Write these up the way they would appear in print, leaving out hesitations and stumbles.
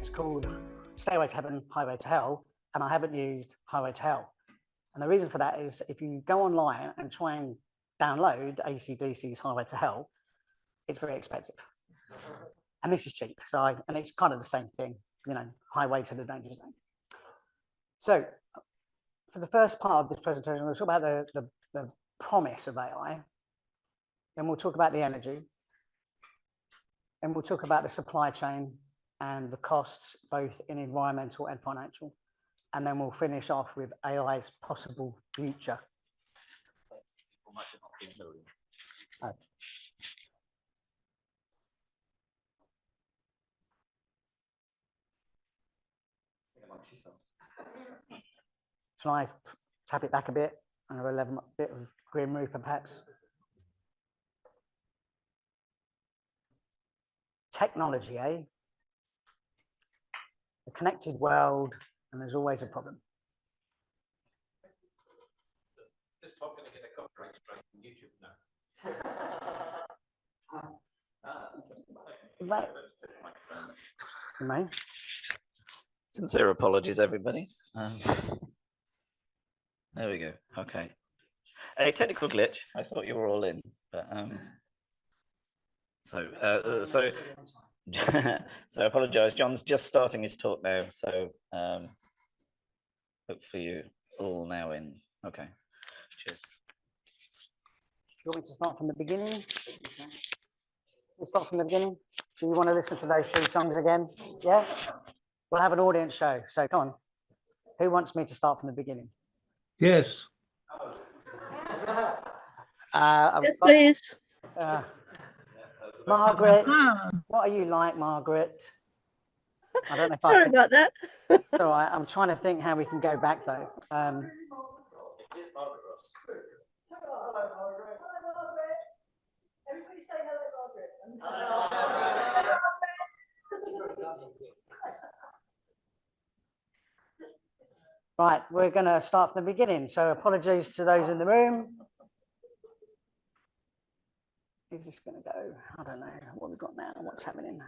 it's called Stairway to Heaven, Highway to Hell, and I haven't used Highway to Hell. And the reason for that is if you go online and try and download AC/DC's Highway to Hell, it's very expensive. And this is cheap. And it's kind of the same thing, you know, highway to the danger zone. So for the first part of this presentation, we'll talk about the promise of AI. Then we'll talk about the energy. And we'll talk about the supply chain and the costs, both in environmental and financial. And then we'll finish off with AI's possible future. Oh. Shall I tap it back a bit and have a bit of Grim Reaper perhaps? Technology, eh? A connected world, and there's always a problem. This talk going to get a copyright strike on YouTube now. Sincere apologies, everybody. There we go. Okay. A technical glitch. I thought you were all in, but so so I apologise. John's just starting his talk now, so hopefully you all now in. Okay. Cheers. You want me to start from the beginning? We'll start from the beginning. Do you want to listen to those 3 songs again? Yeah? We'll have an audience show. So come on. Who wants me to start from the beginning? Yes. Yes, please. Margaret, what are you like, Margaret? I don't know if Sorry about that. It's all right. I'm trying to think how we can go back though. Everybody say hello, Margaret. Right, we're going to start from the beginning. So apologies to those in the room. Is this going to go? I don't know what we've got now. What's happening?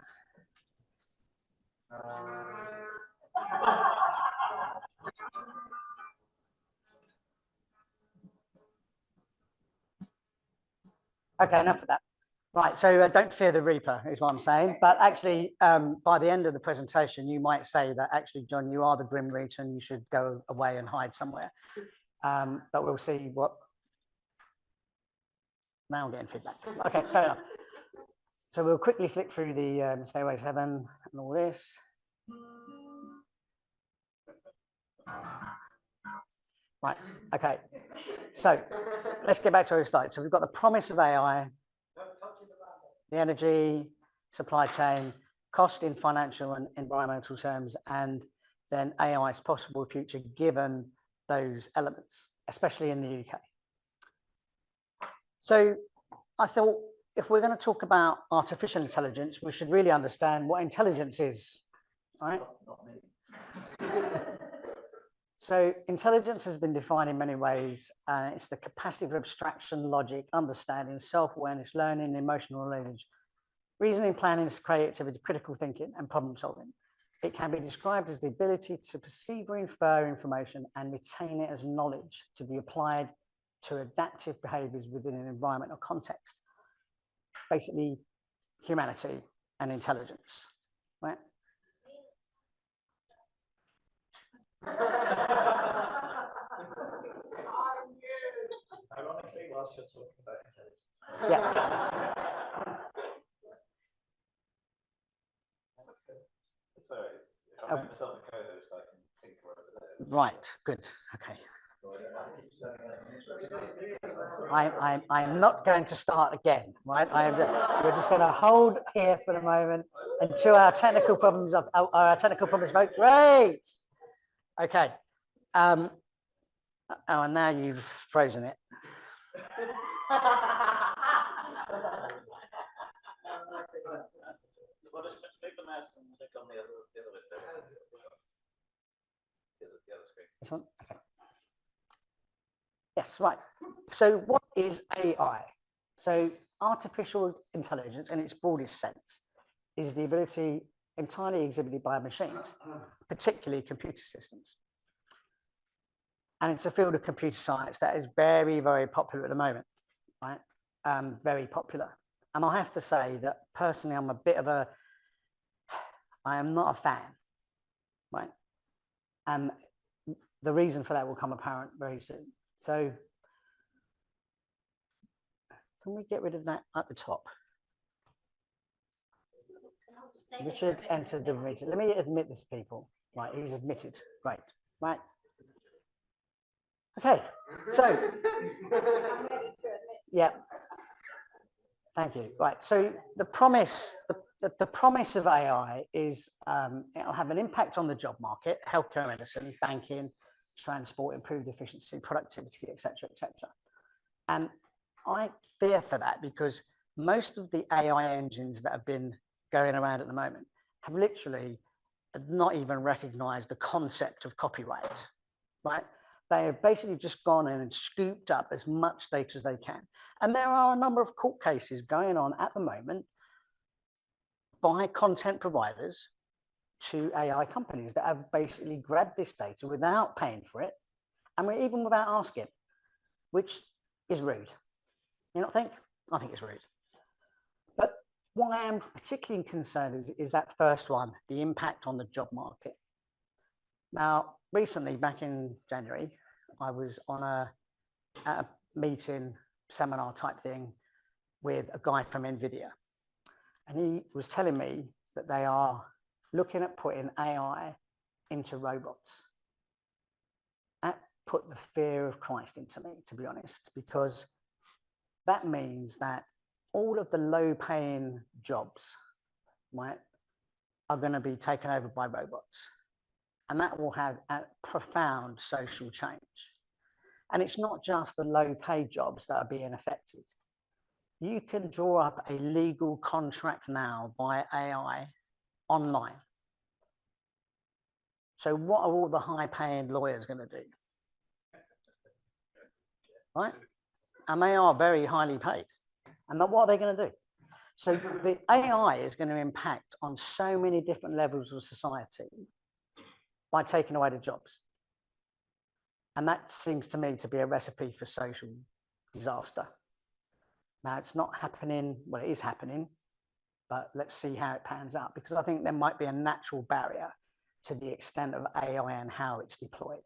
Okay, enough of that. Right, so don't fear the Reaper is what I'm saying. But actually, by the end of the presentation, you might say that actually, John, you are the Grim Reaper and you should go away and hide somewhere. But we'll see what. Now I'm getting feedback. Okay, fair enough. So we'll quickly flick through the Stairway to Heaven and all this. Right, okay. So let's get back to where we started. So we've got the promise of AI, the energy, supply chain, cost in financial and environmental terms, and then AI's possible future given those elements, especially in the UK. So I thought if we're going to talk about artificial intelligence, we should really understand what intelligence is, right? So intelligence has been defined in many ways. It's the capacity for abstraction, logic, understanding, self-awareness, learning, emotional knowledge, reasoning, planning, creativity, critical thinking, and problem solving. It can be described as the ability to perceive or infer information and retain it as knowledge to be applied to adaptive behaviors within an environment or context. Basically, humanity and intelligence, right? Ironically, whilst you're talking about intelligence. Yeah. Sorry, if I make myself a co-host, I can tinker over there. Right, good, okay. I'm not going to start again, right? We're just going to hold here for the moment until our technical problems vote. Great. Okay. Oh, and now you've frozen it. Well, just move the mouse and click on the other window. The other screen. This one? Okay. Yes, right. So what is AI? So artificial intelligence in its broadest sense is the ability entirely exhibited by machines, particularly computer systems. And it's a field of computer science that is very, very popular at the moment, right? Very popular. And I have to say that personally, I am not a fan, right? And the reason for that will come apparent very soon. So can we get rid of that at the top? Richard entered the meeting. Let me admit this, people. Right, he's admitted. Great. Right. Okay. So, I'm ready to admit. yeah. Thank you. Right. So the promise of AI is it'll have an impact on the job market, healthcare, medicine, banking, transport, improved efficiency, productivity, etc., etc. And I fear for that because most of the AI engines that have been going around at the moment have literally not even recognized the concept of copyright, right? They have basically just gone in and scooped up as much data as they can. And there are a number of court cases going on at the moment by content providers to AI companies that have basically grabbed this data without paying for it, and even without asking, which is rude. You not think? I think it's rude. But what I am particularly concerned is that first one, the impact on the job market. Now, recently, back in January, I was on a meeting, seminar type thing with a guy from NVIDIA. And he was telling me that they are looking at putting AI into robots. That put the fear of Christ into me, to be honest, because that means that all of the low-paying jobs, right, are going to be taken over by robots. And that will have a profound social change. And it's not just the low-paid jobs that are being affected. You can draw up a legal contract now by AI online. So what are all the high-paying lawyers going to do? Right? And they are very highly paid. And what are they going to do? So the AI is going to impact on so many different levels of society by taking away the jobs. And that seems to me to be a recipe for social disaster. Now, it's not happening, well, it is happening, but let's see how it pans out, because I think there might be a natural barrier to the extent of AI and how it's deployed.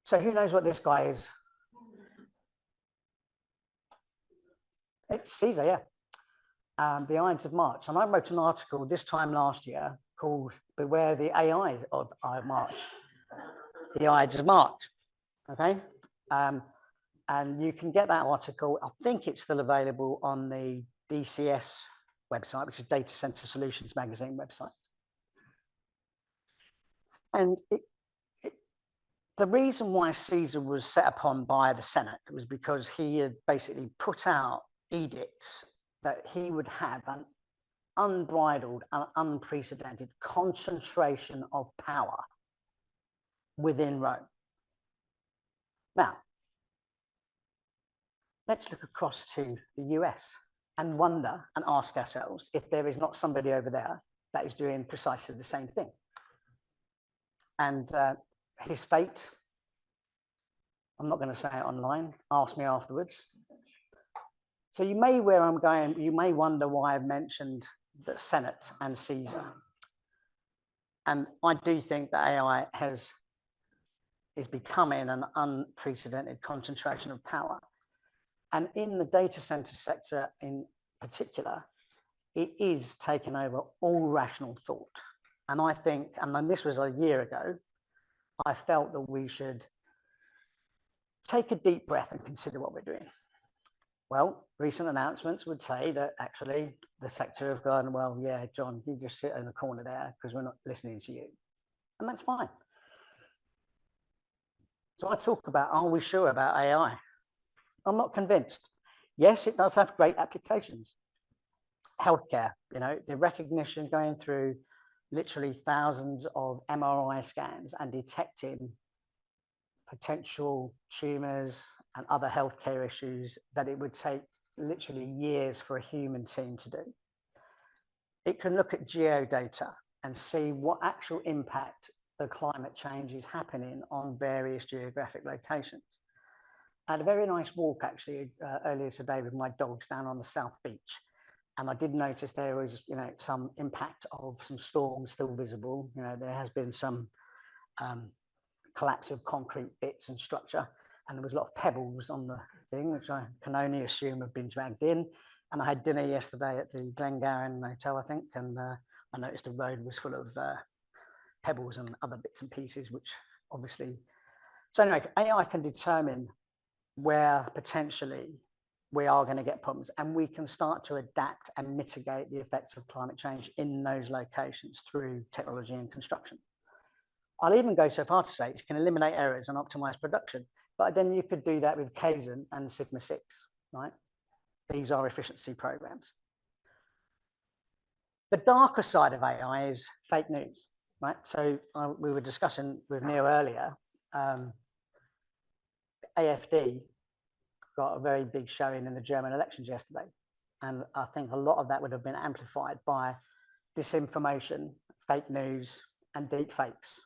So who knows what this guy is? It's CEEDA, yeah. The Ides of March. And I wrote an article this time last year called Beware the AI of March. The Ides of March, okay? And you can get that article. I think it's still available on the DCS website, which is Data Center Solutions Magazine website. And the reason why CEEDA was set upon by the Senate was because he had basically put out edicts that he would have an unbridled and unprecedented concentration of power within Rome. Now, let's look across to the US and wonder and ask ourselves if there is not somebody over there that is doing precisely the same thing. And his fate, I'm not going to say it online, ask me afterwards. So you may, where I'm going, you may wonder why I've mentioned the Senate and CEEDA. And I do think that AI is becoming an unprecedented concentration of power. And in the data center sector in particular, it is taking over all rational thought. And I think, and then this was a year ago, I felt that we should take a deep breath and consider what we're doing. Well, recent announcements would say that actually the sector have gone, well, yeah, John, you just sit in the corner there because we're not listening to you. And that's fine. So I talk about, are we sure about AI? I'm not convinced. Yes, it does have great applications. Healthcare, you know, the recognition going through literally thousands of MRI scans and detecting potential tumors and other healthcare issues that it would take literally years for a human team to do. it can look at geodata and see what actual impact the climate change is happening on various geographic locations. I had a very nice walk actually earlier today with my dogs down on the South Beach. And I did notice there was, you know, some impact of some storms still visible. You know, there has been some collapse of concrete bits and structure, and there was a lot of pebbles on the thing, which I can only assume have been dragged in. And I had dinner yesterday at the Glengarran Hotel, I think, and I noticed the road was full of pebbles and other bits and pieces, which obviously. So anyway, AI can determine where potentially we are going to get problems, and we can start to adapt and mitigate the effects of climate change in those locations through technology and construction. I'll even go so far to say you can eliminate errors and optimize production, but then you could do that with Kaizen and Sigma 6, right? These are efficiency programs. The darker side of AI is fake news, right? So we were discussing with Neil earlier, AfD got a very big showing in the German elections yesterday. And I think a lot of that would have been amplified by disinformation, fake news, and deep fakes.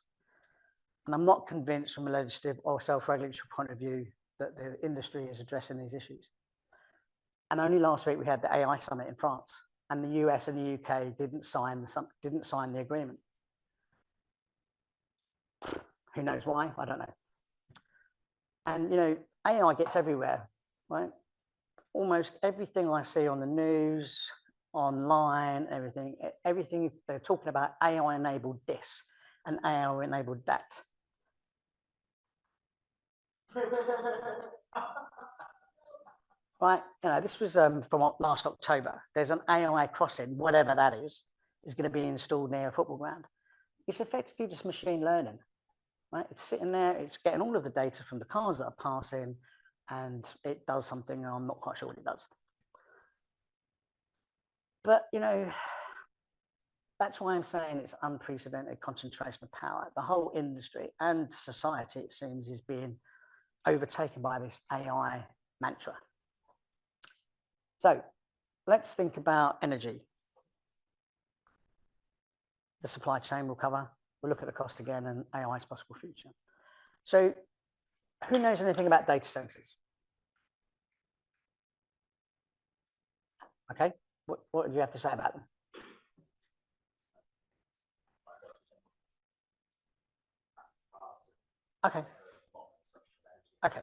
And I'm not convinced from a legislative or self-regulatory point of view that the industry is addressing these issues. And only last week we had the AI summit in France, and the US and the UK didn't sign the agreement. Who knows why? I don't know. And you know, AI gets everywhere, right? Almost everything I see on the news, online, everything they're talking about AI-enabled this and AI-enabled that. Right, you know, this was from last October. There's an AI crossing, whatever that is going to be installed near a football ground. It's effectively just machine learning, right? It's sitting there, it's getting all of the data from the cars that are passing, and it does something I'm not quite sure what it does. But, you know, that's why I'm saying it's unprecedented concentration of power. The whole industry and society, it seems, is being overtaken by this AI mantra. So let's think about energy. The supply chain will cover. We'll look at the cost again and AI's possible future. So who knows anything about data centers? Okay, what do you have to say about them? Okay. Okay.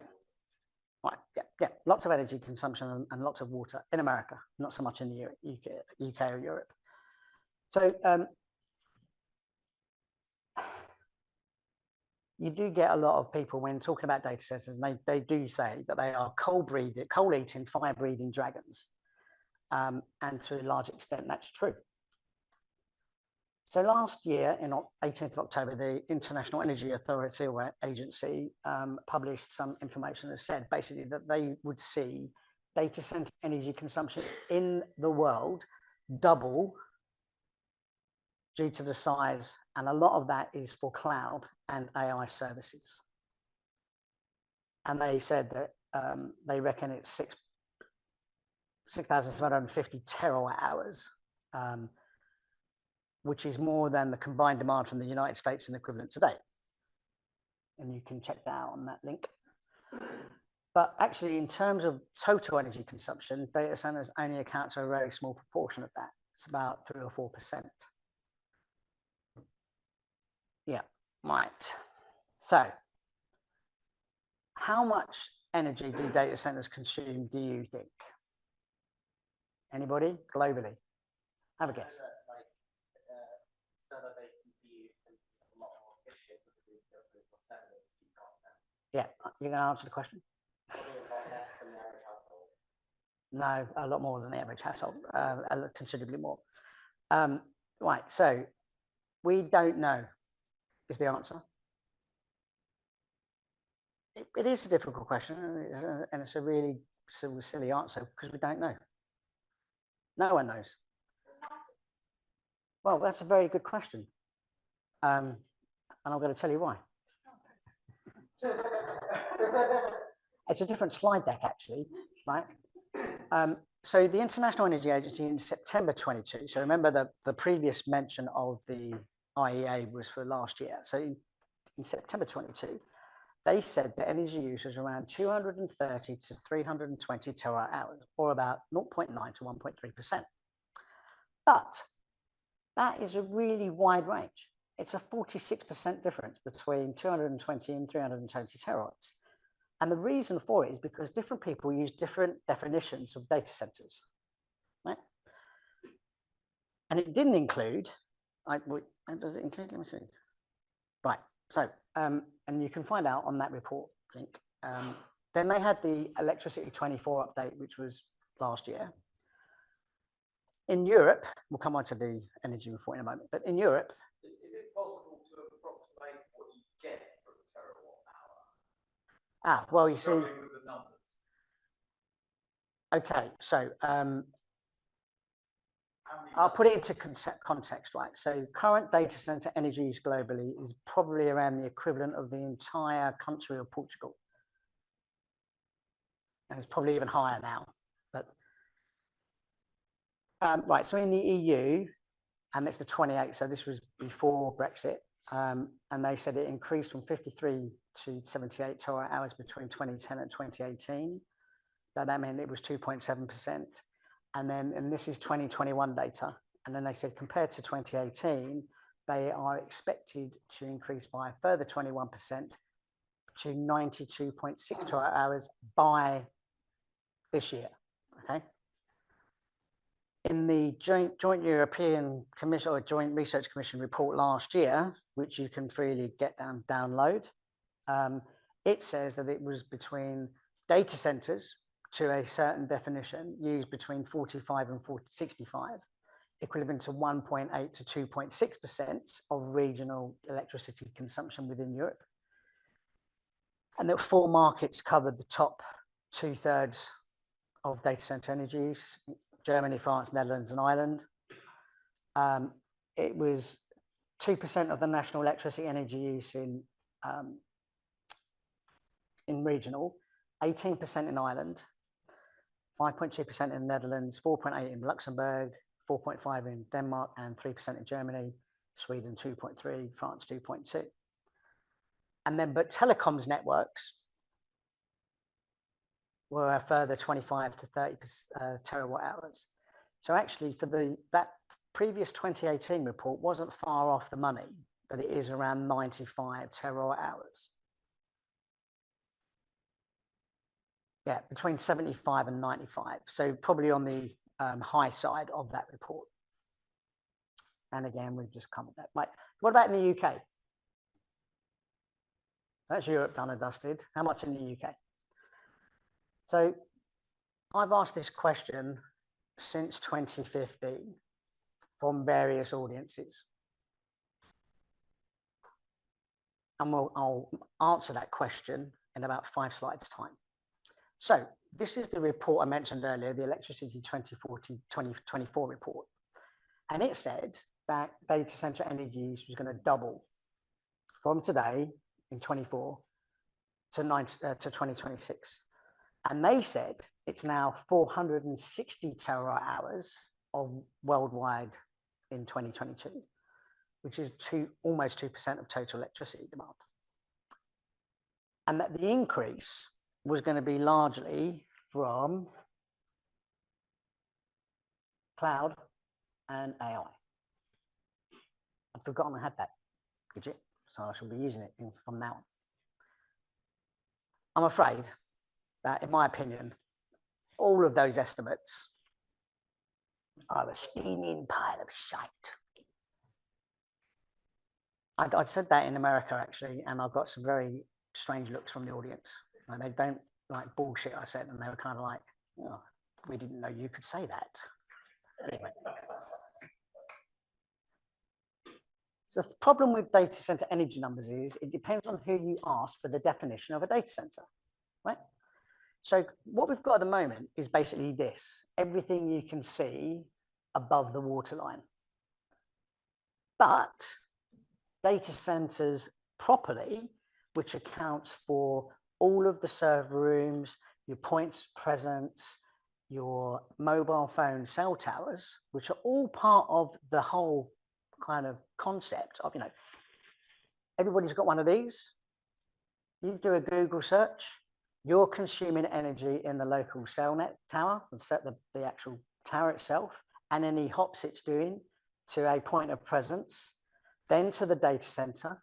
Right. Yeah. Lots of energy consumption and lots of water in America, not so much in the UK or Europe. So you do get a lot of people when talking about data centers, and they do say that they are coal-eating, fire-breathing dragons. And to a large extent, that's true. So last year, in 18th of October, the International Energy Authority or Agency published some information that said basically that they would see data center energy consumption in the world double due to the size, and a lot of that is for cloud and AI services. And they said that they reckon it's 6,750 terawatt hours, which is more than the combined demand from the United States and equivalent today. And you can check that out on that link. But actually, in terms of total energy consumption, data centers only account for a very small proportion of that. It's about 3 or 4%. Yeah, right. So how much energy do data centers consume, do you think? Anybody globally? Have a guess. Yeah, you're going to answer the question? No, a lot more than the average household, considerably more. Right, so we don't know is the answer. It is a difficult question, and it's a really silly answer because we don't know. No one knows. Well, that's a very good question. And I'm going to tell you why. It's a different slide deck, actually, right? So the International Energy Agency in September 22, so remember the previous mention of the IEA was for last year. So in September 22, they said that energy use was around 230 to 320 terawatt hours, or about 0.9 to 1.3%. But that is a really wide range. It's a 46% difference between 220 and 320 terawatts. And the reason for it is because different people use different definitions of data centers, right? And it didn't include, does it include, let me see. Right, so, and you can find out on that report link. Then they had the Electricity 24 update, which was last year. In Europe, we'll come on to the energy report in a moment, but in Europe. Is it possible to approximate what you get for a terawatt hour? Well, you see. With the numbers. Okay, so I'll put it into context, right? So current data center energy use globally is probably around the equivalent of the entire country of Portugal. And it's probably even higher now. But right, so in the EU, and it's the 28, so this was before Brexit, and they said it increased from 53 to 78 terawatt hours between 2010 and 2018. That meant it was 2.7%. And this is 2021 data. And then they said compared to 2018, they are expected to increase by a further 21% to 92.6 terawatt hours by this year, okay? In the Joint European Commission or Joint Research Commission report last year, which you can freely get download, it says that it was between data centers to a certain definition used between 45 and 65, equivalent to 1.8 to 2.6% of regional electricity consumption within Europe. And that 4 markets covered the top 2/3 of data center energy use: Germany, France, Netherlands, and Ireland. It was 2% of the national electricity energy use in regional, 18% in Ireland, 5.2% in the Netherlands, 4.8% in Luxembourg, 4.5% in Denmark, and 3% in Germany, Sweden 2.3%, France 2.2%. And then, but telecoms networks were a further 25 to 30 terawatt hours. So actually for that previous 2018 report wasn't far off the money, but it is around 95 terawatt hours. Yeah, between 75 and 95. So probably on the high side of that report. And again, we've just covered that. Right. What about in the UK? That's Europe done and dusted. How much in the UK? So I've asked this question since 2015 from various audiences. And I'll answer that question in about 5 slides' time. So this is the report I mentioned earlier, the Electricity 2024 report. And it said that data center energy use was going to double from today in 24 to 2026. And they said it's now 460 terawatt hours of worldwide in 2022, which is almost 2% of total electricity demand. And that the increase was going to be largely from cloud and AI. I've forgotten I had that widget, so I shall be using it from now on. I'm afraid that, in my opinion, all of those estimates are a steaming pile of shite. I said that in America, actually, and I've got some very strange looks from the audience. And they don't like bullshit I said, and they were kind of like, oh, we didn't know you could say that. Anyway. So the problem with data center energy numbers is it depends on who you ask for the definition of a data center, right? So what we've got at the moment is basically this: everything you can see above the waterline. But data centers properly, which accounts for all of the server rooms, your points presence, your mobile phone cell towers, which are all part of the whole kind of concept of, everybody's got one of these. You do a Google search, you're consuming energy in the local cell net tower, the actual tower itself, and any hops it's doing to a point of presence, then to the data center,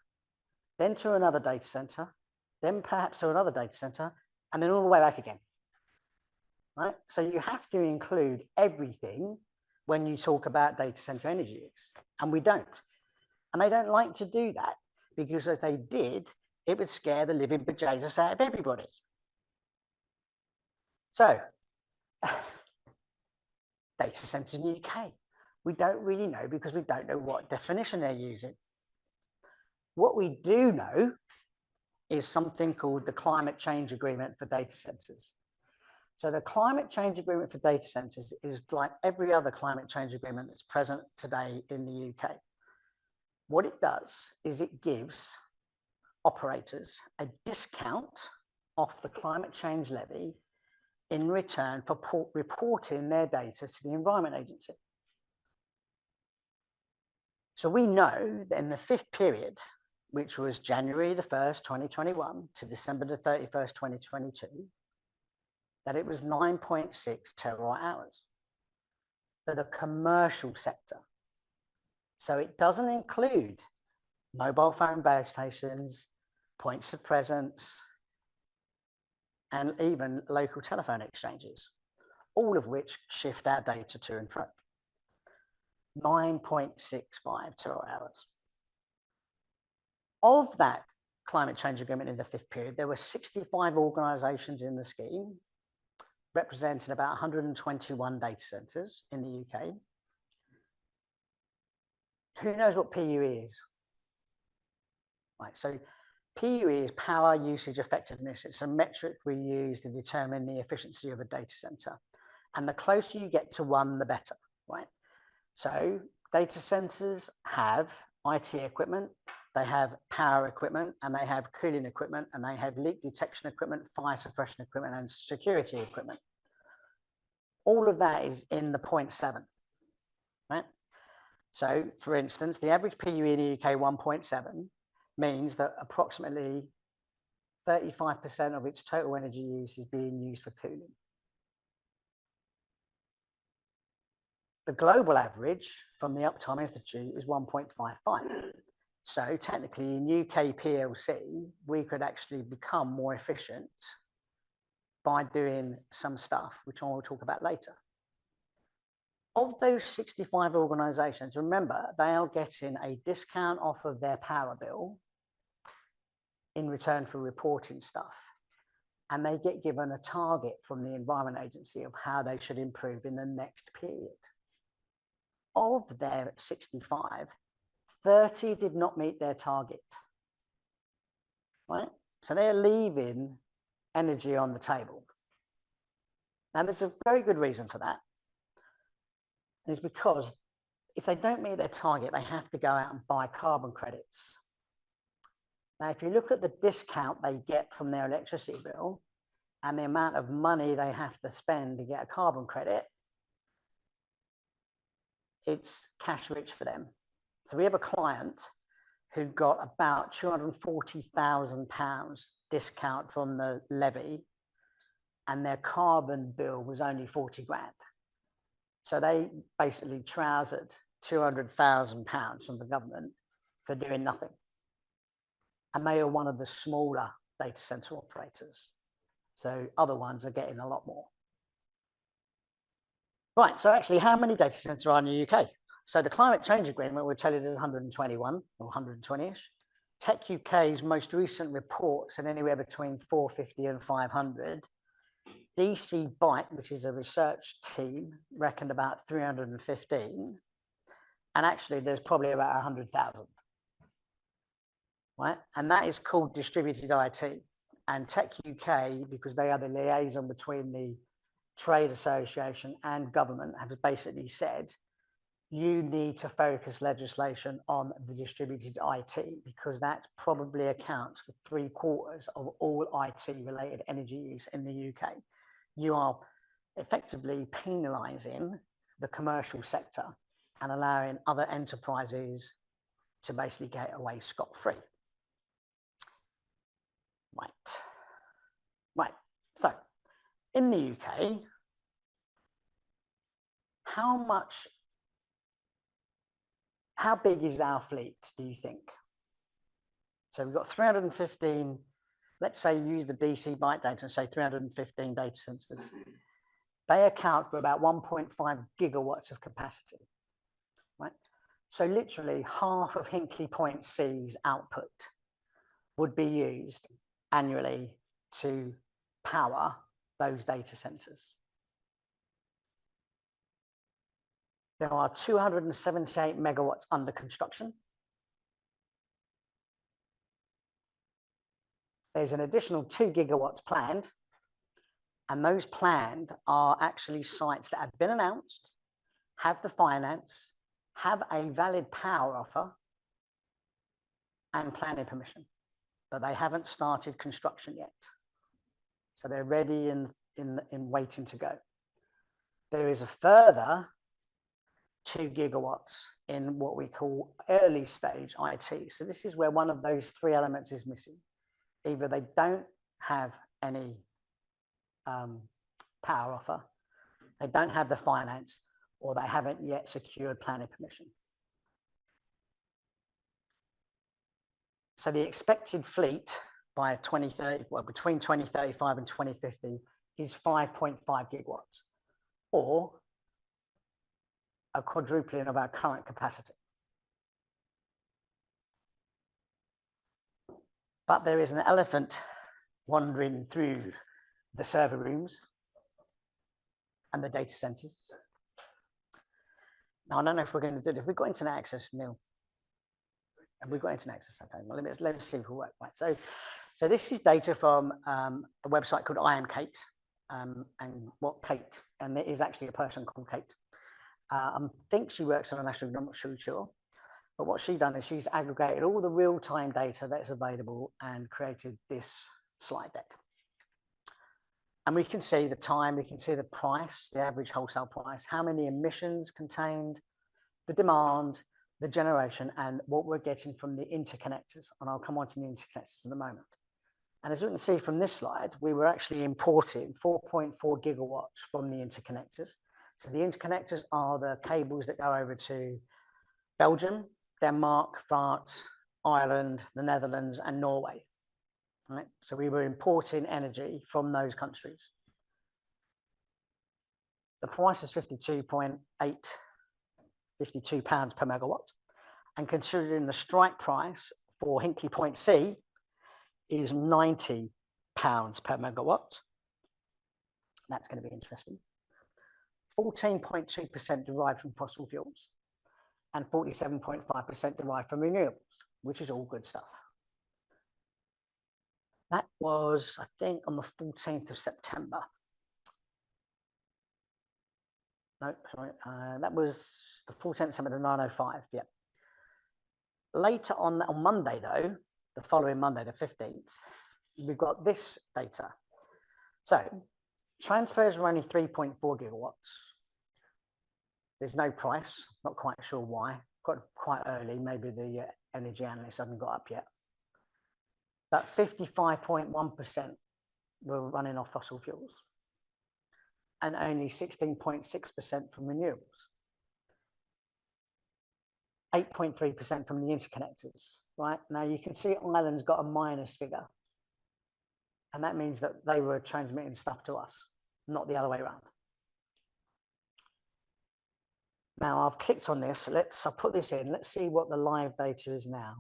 then to another data center, then perhaps to another data center, and then all the way back again. Right? So you have to include everything when you talk about data center energy use, and we don't. And they don't like to do that because if they did, it would scare the living bejesus out of everybody. So, data centers in the UK, we don't really know because we don't know what definition they're using. What we do know is something called the Climate Change Agreement for Data Centers. So the Climate Change Agreement for Data Centers is like every other climate change agreement that's present today in the UK. What it does is it gives operators a discount off the climate change levy in return for reporting their data to the Environment Agency. So we know that in the 5th period, which was January the 1st, 2021 to December the 31st, 2022, that it was 9.6 terawatt hours for the commercial sector. So it doesn't include mobile phone base stations, points of presence, and even local telephone exchanges, all of which shift our data to and fro. 9.65 terawatt hours. Of that climate change agreement in the 5th period, there were 65 organisations in the scheme, representing about 121 data centres in the UK. Who knows what PUE is? Right, so PUE is power usage effectiveness. It's a metric we use to determine the efficiency of a data centre. And the closer you get to 1, the better, right? So data centres have IT equipment, they have power equipment, and they have cooling equipment, and they have leak detection equipment, fire suppression equipment, and security equipment. All of that is in the 0.7, right? So, for instance, the average PUE in the UK 1.7 means that approximately 35% of its total energy use is being used for cooling. The global average from the Uptime Institute is 1.55. So technically in UK PLC, we could actually become more efficient by doing some stuff, which I will talk about later. Of those 65 organisations, remember, they are getting a discount off of their power bill in return for reporting stuff. And they get given a target from the Environment Agency of how they should improve in the next period. Of their 65, 30 did not meet their target, right? So they're leaving energy on the table. Now, there's a very good reason for that. And it's because if they don't meet their target, they have to go out and buy carbon credits. Now, if you look at the discount they get from their electricity bill and the amount of money they have to spend to get a carbon credit, it's cash rich for them. So we have a client who got about £240,000 discount from the levy, and their carbon bill was only 40 grand. So they basically trousered £200,000 from the government for doing nothing. And they are one of the smaller data center operators. So other ones are getting a lot more. Right, so actually how many data centers are in the UK? So the Climate Change Agreement will tell you there's 121 or 120-ish. Tech UK's most recent report said anywhere between 450 and 500. DC Byte, which is a research team, reckoned about 315. And actually there's probably about 100,000. Right, and that is called distributed IT. And Tech UK, because they are the liaison between the trade association and government, have basically said you need to focus legislation on the distributed IT because that probably accounts for 3/4 of all IT related energy use in the UK. effectively penalising the commercial sector and allowing other enterprises to basically get away scot-free. Right. So in the UK, how big is our fleet, do you think? So we've got 315, let's say use the DC byte data and say 315 data centers. They account for about 1.5 gigawatts of capacity, right? So literally half of Hinkley Point C's output would be used annually to power those data centers. There are 278 megawatts under construction. There's an additional 2 gigawatts planned, and those planned are actually sites that have been announced, have the finance, have a valid power offer and planning permission, but they haven't started construction yet. So they're ready in waiting to go. There is a further 2 gigawatts in what we call early stage IT. So this is where one of those 3 elements is missing. Either they don't have any power offer, they don't have the finance, or they haven't yet secured planning permission. So the expected fleet by 2030, well, between 2035 and 2050 is 5.5 gigawatts, or a quadrupling of our current capacity. But there is an elephant wandering through the server rooms and the data centers. Now, I don't know if we're going to do it. If we've got internet access, Neil. And we've got internet access, okay. Well, let's see if it will work. Right. So this is data from a website called I Am Kate, and what Kate, and it is actually a person called Kate. I think she works on a national, I'm not sure. But what she's done is she's aggregated all the real-time data that's available and created this slide deck. And we can see the time, we can see the price, the average wholesale price, how many emissions contained, the demand, the generation, and what we're getting from the interconnectors. And I'll come on to the interconnectors in a moment. And as you can see from this slide, we were actually importing 4.4 gigawatts from the interconnectors. So the interconnectors are the cables that go over to Belgium, Denmark, France, Ireland, the Netherlands, and Norway. Right? So we were importing energy from those countries. The price is 52 pounds per megawatt. And considering the strike price for Hinkley Point C is £90 per megawatt. That's going to be interesting. 14.2% derived from fossil fuels and 47.5% derived from renewables, which is all good stuff. That was, I think, on the 14th of September. No, sorry, that was the 14th of September, 9:05, yeah. Later on Monday, though, the following Monday, the 15th, we've got this data. So transfers were only 3.4 gigawatts. There's no price, not quite sure why. Got quite early, maybe the energy analyst hasn't got up yet. But 55.1% were running off fossil fuels and only 16.6% from renewables. 8.3% from the interconnectors, right? Now you can see Ireland's got a minus figure. And that means that they were transmitting stuff to us, not the other way around. Now I've clicked on this. I'll put this in. Let's see what the live data is now.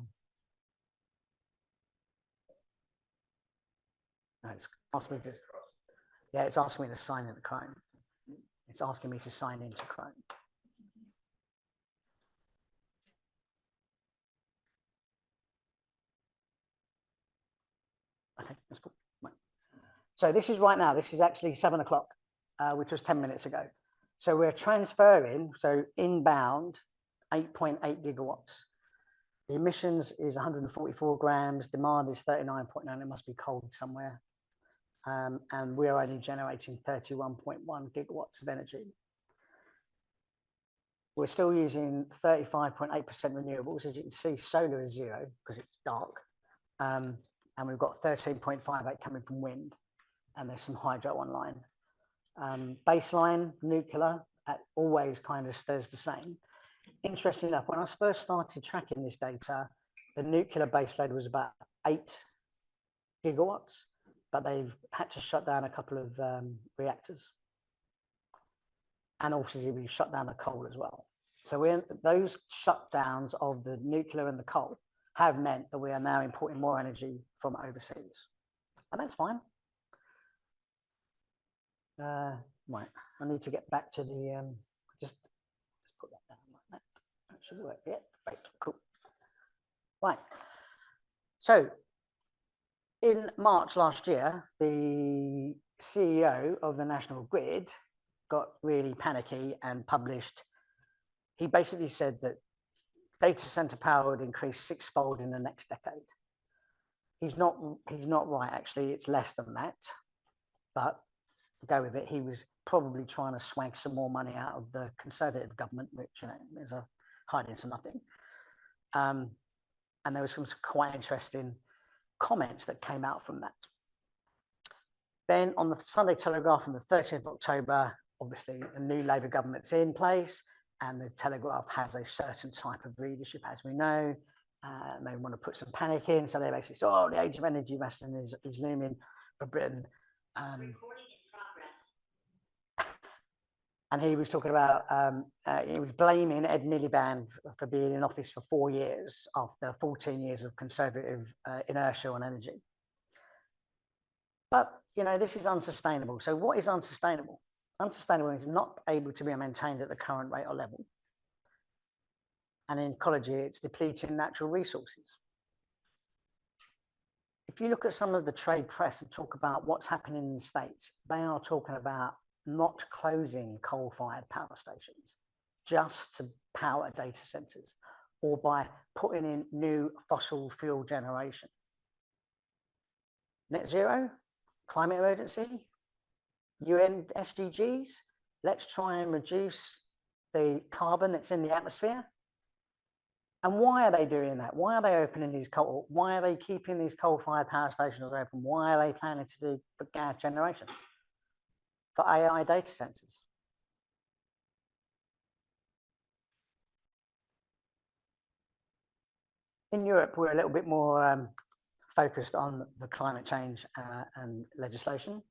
No, it's asking me to, yeah, it's asking me to sign into Chrome. It's asking me to sign into Chrome. Okay, that's cool. Right. So this is right now. This is actually 7 o'clock, which was 10 minutes ago. So we're transferring, so inbound, 8.8 gigawatts. The emissions is 144 grams. Demand is 39.9. It must be cold somewhere. and we're only generating 31.1 gigawatts of energy. We're still using 35.8% renewables. As you can see, solar is 0 because it's dark. And we've got 13.58 coming from wind, and there's some hydro online. Baseline nuclear always kind of stays the same. Interesting enough, when I first started tracking this data, the nuclear baseload was about 8 gigawatts, but they've had to shut down a couple of reactors. And obviously we've shut down the coal as well. So those shutdowns of the nuclear and the coal have meant that we are now importing more energy from overseas. And that's fine. Right, I need to get back to the, just put that down like that. That should work, yeah, great, cool. Right, so in March last year, the CEO of the National Grid got really panicky and published, he basically said that data center power would increase 6-fold in the next decade. He's not right, actually, it's less than that, but go with it. He was probably trying to swank some more money out of the Conservative government, which, you know, is a hiding to nothing. And there was some quite interesting comments that came out from that. Then on the Sunday Telegraph on the 13th of October, obviously the new Labour government's in place, and the Telegraph has a certain type of readership, as we know. And they want to put some panic in, so they basically say, oh, the age of energy investing is looming for Britain. And he was talking about, he was blaming Ed Miliband for being in office for 4 years after 14 years of Conservative inertia on energy. But, you know, this is unsustainable. So what is unsustainable? Unsustainable is not able to be maintained at the current rate or level. And in ecology, it's depleting natural resources. If you look at some of the trade press and talk about what's happening in the States, they are talking about not closing coal-fired power stations just to power data centers, or by putting in new fossil fuel generation. Net zero, climate emergency, UN SDGs, let's try and reduce the carbon that's in the atmosphere. And why are they doing that? Why are they opening these coal? Why are they keeping these coal-fired power stations open? Why are they planning to do the gas generation? For AI data centers. In Europe, we're a little bit more focused on the climate change and legislation.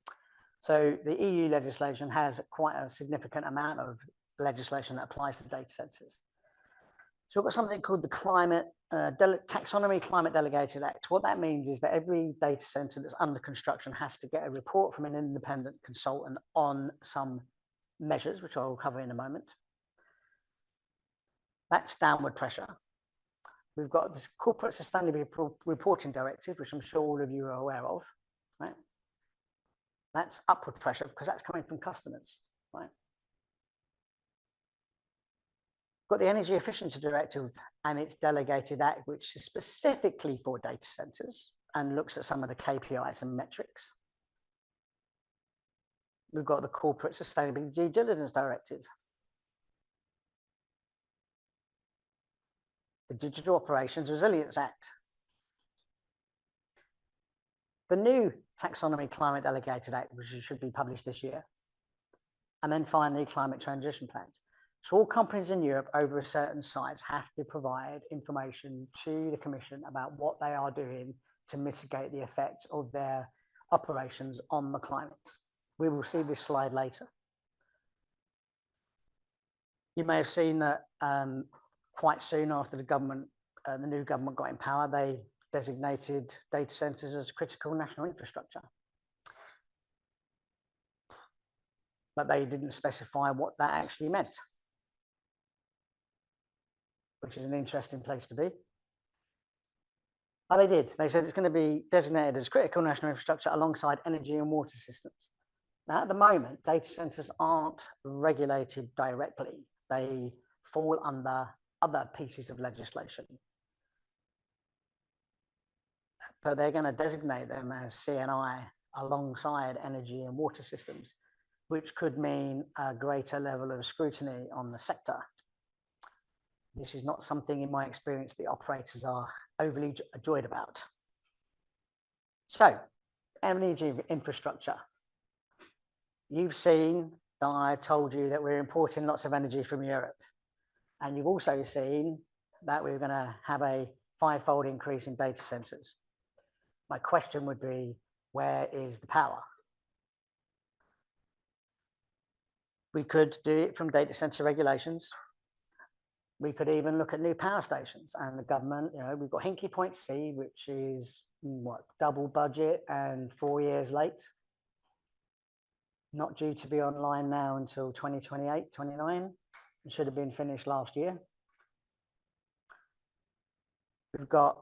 So the EU legislation has quite a significant amount of legislation that applies to data centers. So we've got something called the Taxonomy Climate Delegated Act. What that means is that every data center that's under construction has to get a report from an independent consultant on some measures, which I will cover in a moment. That's downward pressure. We've got this Corporate Sustainability Reporting Directive, which I'm sure all of you are aware of, right? That's upward pressure because that's coming from customers, right? Got the Energy Efficiency Directive and its delegated act, which is specifically for data centers and looks at some of the KPIs and metrics. We've got the Corporate Sustainability Due Diligence Directive. The Digital Operations Resilience Act. The new Taxonomy Climate Delegated Act, which should be published this year. And then finally, Climate Transition Plans. So all companies in Europe over a certain size have to provide information to the Commission about what they are doing to mitigate the effects of their operations on the climate. We will see this slide later. You may have seen that quite soon after the new government got in power, they designated data centers as critical national infrastructure. But they didn't specify what that actually meant, which is an interesting place to be. Oh, they did. They said it's going to be designated as critical national infrastructure alongside energy and water systems. Now, at the moment, data centers aren't regulated directly. They fall under other pieces of legislation. But they're going to designate them as CNI alongside energy and water systems, which could mean a greater level of scrutiny on the sector. This is not something, in my experience, the operators are overly joyed about. So, energy infrastructure. You've seen that I told you that we're importing lots of energy from Europe. And you've also seen that we're going to have a 5-fold increase in data centers. My question would be, where is the power? We could do it from data center regulations. We could even look at new power stations, and the government, you know, we've got Hinkley Point C, which is what, double budget and 4 years late. Not due to be online now until 2028, 29. It should have been finished last year. We've got,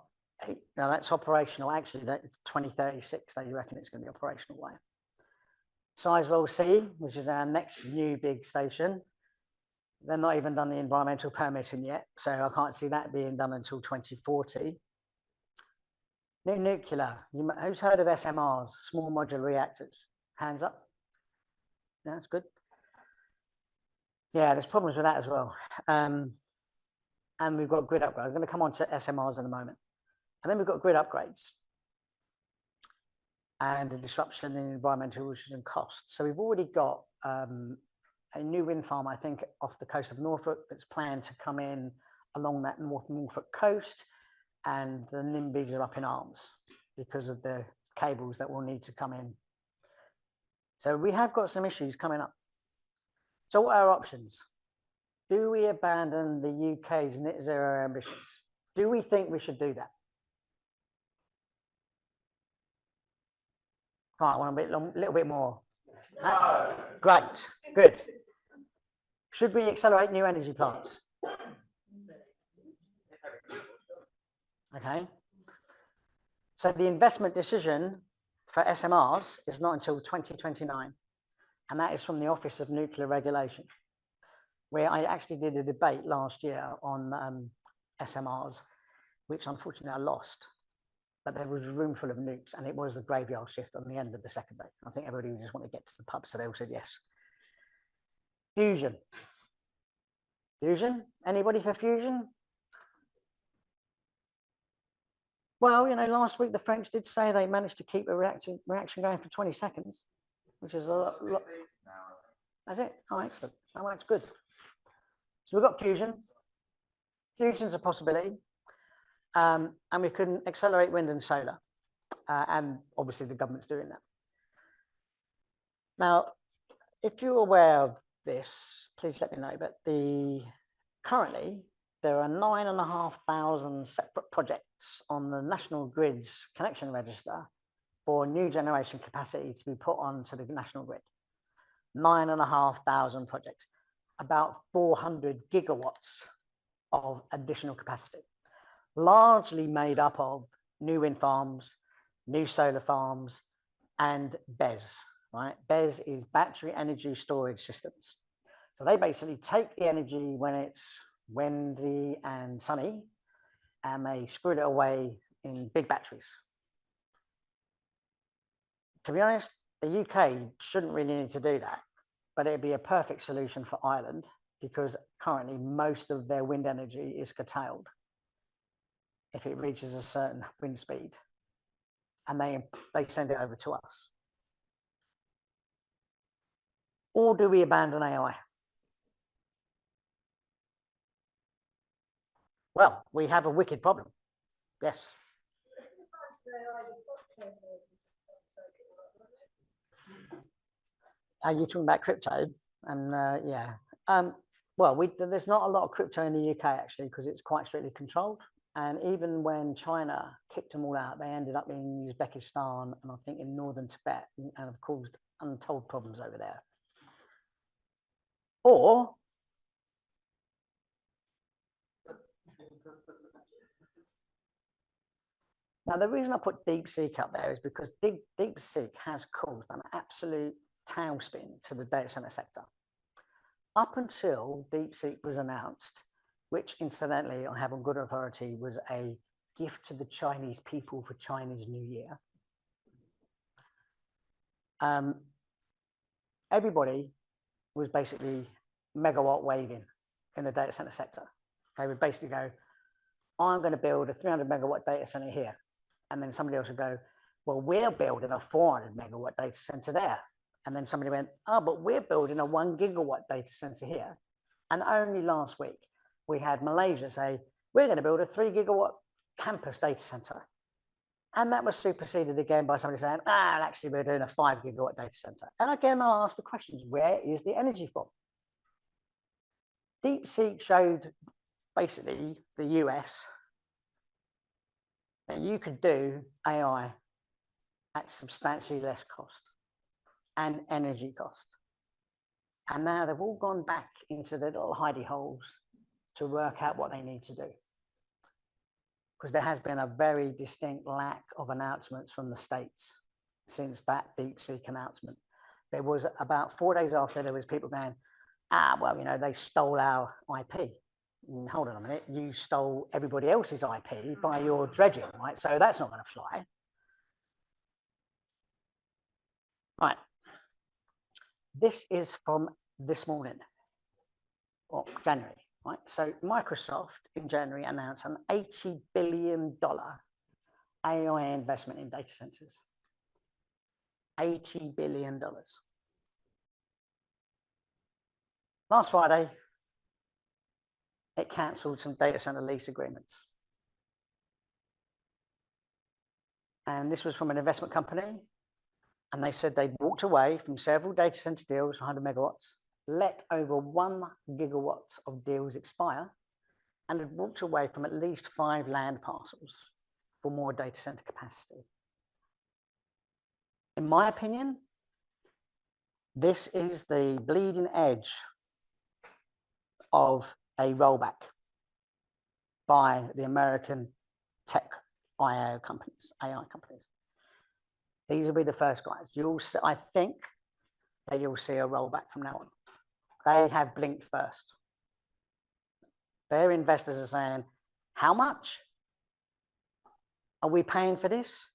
now that's operational, actually that's 2036 that you reckon it's going to be operational by. StAIrway C, which is our next new big station. They're not even done the environmental permitting yet, so I can't see that being done until 2040. New nuclear, who's heard of SMRs, small modular reactors? Hands up. Yeah, that's good. Yeah, there's problems with that as well. And we've got grid upgrades. I'm going to come on to SMRs in a moment. And then we've got grid upgrades and the disruption in environmental issues and costs. So we've already got a new wind farm, I think, off the coast of Norfolk that's planned to come in along that Norfolk coast, and the NIMBYs are up in arms because of the cables that will need to come in. So we have got some issues coming up. So what are our options? Do we abandon the UK's net zero ambitions? Do we think we should do that? Right, I want a little bit more. No. Great, good. Should we accelerate new energy plants? Okay. So the investment decision for SMRs is not until 2029. And that is from the Office of Nuclear Regulation, where I actually did a debate last year on SMRs, which unfortunately I lost. But there was a room full of nukes, and it was a graveyard shift on the end of the second day. I think everybody just wanted to get to the pub, so they all said yes. Fusion. Fusion? Anybody for fusion? Well, you know, last week the French did say they managed to keep a reaction going for 20 seconds, which is a lot. That's it. Oh, excellent. Oh, that's good. So we've got fusion. Fusion's a possibility. And we can accelerate wind and solar. And obviously the government's doing that. Now, if you're aware of this, please let me know. But currently, there are 9,500 separate projects on the National Grid's connection register for new generation capacity to be put onto the national grid. 9,500 projects, about 400 gigawatts of additional capacity, largely made up of new wind farms, new solar farms, and BESS, right? BESS is battery energy storage systems. So they basically take the energy when it's windy and sunny, and they screw it away in big batteries. To be honest, the UK shouldn't really need to do that, but it'd be a perfect solution for Ireland because currently most of their wind energy is curtailed if it reaches a certain wind speed, and they send it over to us. Or do we abandon AI? Well, we have a wicked problem. Yes. Are you talking about crypto? And yeah. Well, there's not a lot of crypto in the UK actually because it's quite strictly controlled. And even when China kicked them all out, they ended up in Uzbekistan and I think in northern Tibet, and have caused untold problems over there. Or now the reason I put DeepSeek up there is because DeepSeek has caused an absolute tailspin to the data center sector. Up until DeepSeek was announced, which incidentally I have on good authority was a gift to the Chinese people for Chinese New Year. everybody was basically megawatt waving in the data center sector. They would basically go, I'm going to build a 300 megawatt data center here. And then somebody else would go, well, we're building a 400 megawatt data center there. And then somebody went, oh, but we're building a 1 gigawatt data center here. And only last week, we had Malaysia say, we're going to build a 3 gigawatt campus data center. And that was superseded again by somebody saying, actually, we're doing a 5 gigawatt data center. And again, I'll ask the questions, where is the energy from? DeepSeek showed basically the US that you could do AI at substantially less cost and energy cost. And now they've all gone back into their little hidey holes to work out what they need to do. Because there has been a very distinct lack of announcements from the States since that DeepSeek announcement. There was about 4 days after, there was people going, well, you know, they stole our IP. Hold on a minute, you stole everybody else's IP by your dredging, right? So that's not going to fly. Right. This is from this morning, or January, right? So Microsoft in January announced an $80 billion AI investment in data centers. $80 billion. Last Friday, it cancelled some data center lease agreements. And this was from an investment company. And they said they'd walked away from several data center deals, 100 megawatts, let over 1 gigawatt of deals expire, and had walked away from at least 5 land parcels for more data center capacity. In my opinion, this is the bleeding edge of a rollback by the American tech AI companies. These will be the first guys. I think that you'll see a rollback from now on. They have blinked first. Their investors are saying, how much are we paying for this?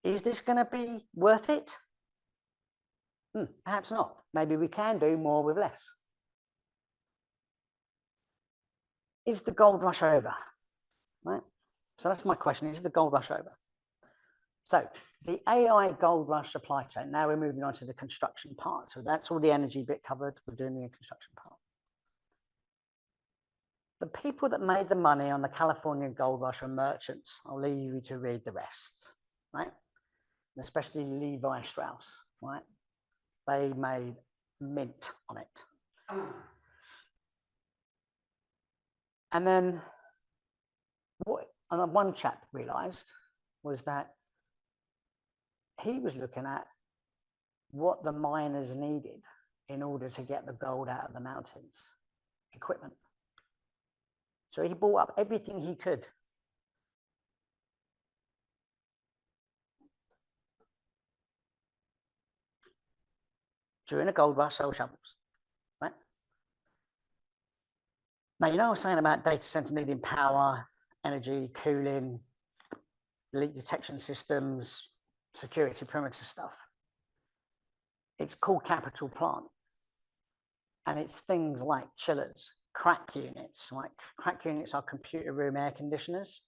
Is this going to be worth it? Perhaps not. Maybe we can do more with less. Is the gold rush over? Right? So that's my question. Is the gold rush over? So the AI gold rush supply chain, now we're moving on to the construction part. So that's all the energy bit covered. We're doing the construction part. The people that made the money on the California gold rush are merchants. I'll leave you to read the rest, right? And especially Levi Strauss, right? They made mint on it. And then what one chap realized was that he was looking at what the miners needed in order to get the gold out of the mountains, equipment. So he bought up everything he could. During the gold rush, sell shovels, right? Now, you know, I was saying about data center needing power, energy, cooling, leak detection systems, security perimeter stuff. It's called capital plant. And it's things like chillers, crack units. Like crack units are computer room air conditioners.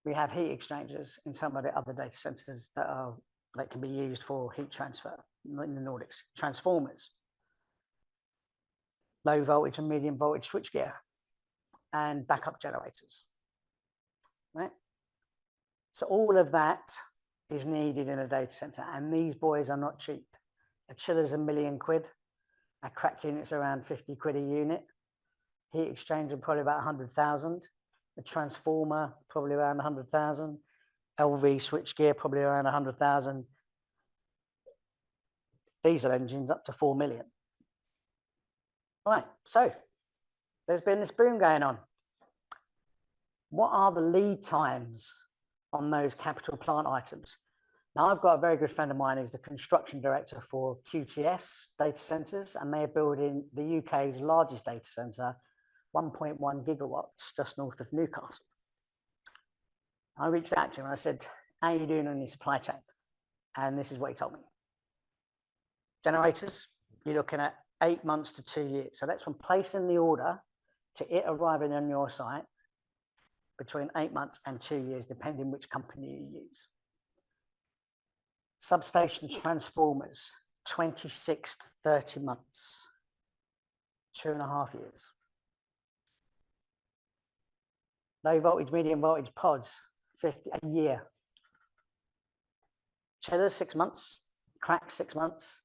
We have heat exchangers in some of the other data centers that can be used for heat transfer in the Nordics. Transformers, low voltage and medium voltage switchgear, and backup generators, right? So all of that is needed in a data center, and these boys are not cheap. A chiller's £1 million, a crack unit's around 50 quid a unit, heat exchanger probably about 100,000, a transformer probably around 100,000, LV switchgear probably around 100,000, diesel engines up to 4 million. Right, so there's been this boom going on. What are the lead times on those capital plant items? Now, I've got a very good friend of mine who's the construction director for QTS data centers, and they're building the UK's largest data center, 1.1 gigawatts, just north of Newcastle. I reached out to him and I said, how are you doing on your supply chain? And this is what he told me. Generators, you're looking at 8 months to 2 years. So that's from placing the order to it arriving on your site, between 8 months and 2 years, depending which company you use. Substation transformers, 26 to 30 months, 2.5 years. Low voltage, medium voltage pods, 50 a year. Chillers, 6 months. Cracks, 6 months.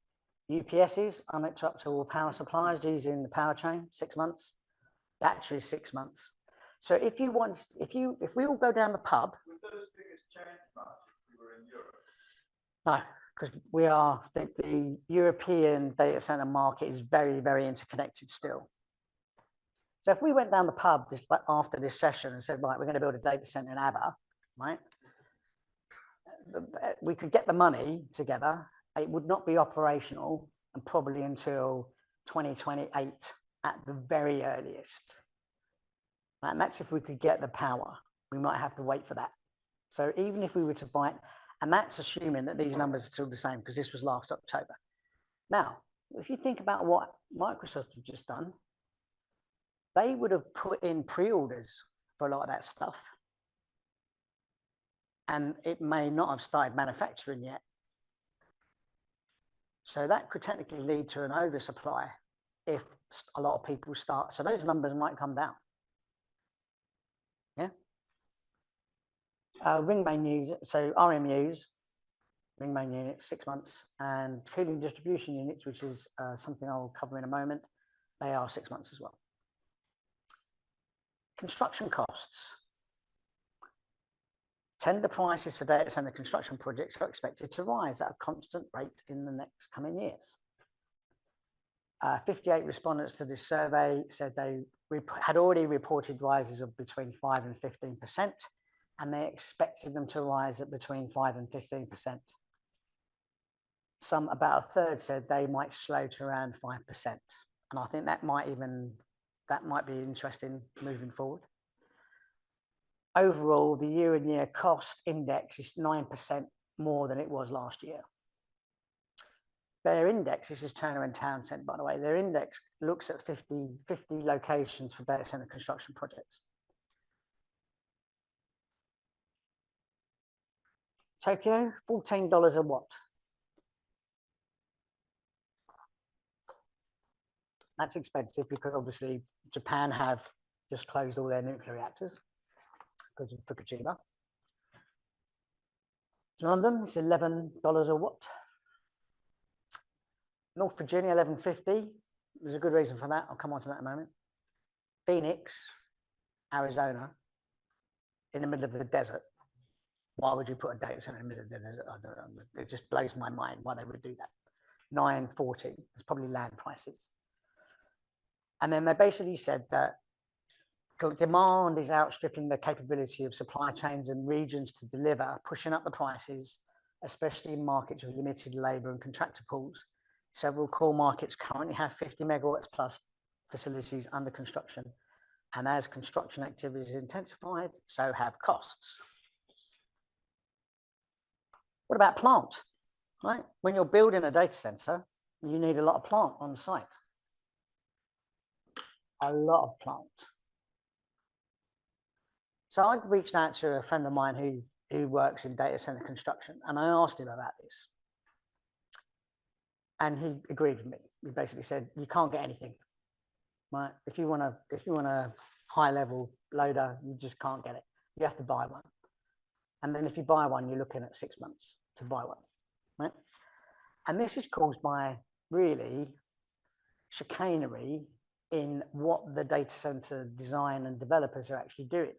UPSs, uninterruptible power supplies using the power chain, 6 months. Batteries, 6 months. So if you want, if we all go down the pub. Would those figures change much if we were in Europe? No, because we are, the European data center market is very, very interconnected still. So if we went down the pub after this session and said, right, we're going to build a data center in ABBA, right? We could get the money together. It would not be operational and probably until 2028 at the very earliest. Right? And that's if we could get the power. We might have to wait for that. So even if we were to buy it, and that's assuming that these numbers are still the same, because this was last October. Now, if you think about what Microsoft have just done, they would have put in pre-orders for a lot of that stuff. And it may not have started manufacturing yet. So that could technically lead to an oversupply if a lot of people start. So those numbers might come down. Yeah. Ring main units, so RMUs, ring main units, 6 months, and cooling distribution units, which is something I'll cover in a moment, they are 6 months as well. Construction costs. Tender prices for data center construction projects are expected to rise at a constant rate in the next coming years. 58 respondents to this survey said they had already reported rises of between 5 and 15%, and they expected them to rise at between 5 and 15%. Some, about a third, said they might slow to around 5%. And I think that might be interesting moving forward. Overall, the year-on-year cost index is 9% more than it was last year. Their index, this is Turner and Townsend, by the way, their index looks at 50 locations for data center construction projects. Tokyo, $14 a watt. That's expensive because obviously Japan have just closed all their nuclear reactors because of Fukushima. London is $11 a watt. North Virginia, $11.50. There's a good reason for that. I'll come on to that in a moment. Phoenix, Arizona, in the middle of the desert. Why would you put a data center in the middle of the desert? I don't know. It just blows my mind why they would do that. $9.40. It's probably land prices. And then they basically said that demand is outstripping the capability of supply chains and regions to deliver, pushing up the prices, especially in markets with limited labor and contractor pools. Several core markets currently have 50 megawatts plus facilities under construction. And as construction activity is intensified, so have costs. What about plant? Right? When you're building a data center, you need a lot of plant on site. A lot of plant. So I reached out to a friend of mine who works in data center construction, and I asked him about this. And he agreed with me. He basically said, you can't get anything. Right? If you want a high level loader, you just can't get it. You have to buy one. And then if you buy one, you're looking at 6 months to buy one. Right? And this is caused by really chicanery in what the data center design and developers are actually doing.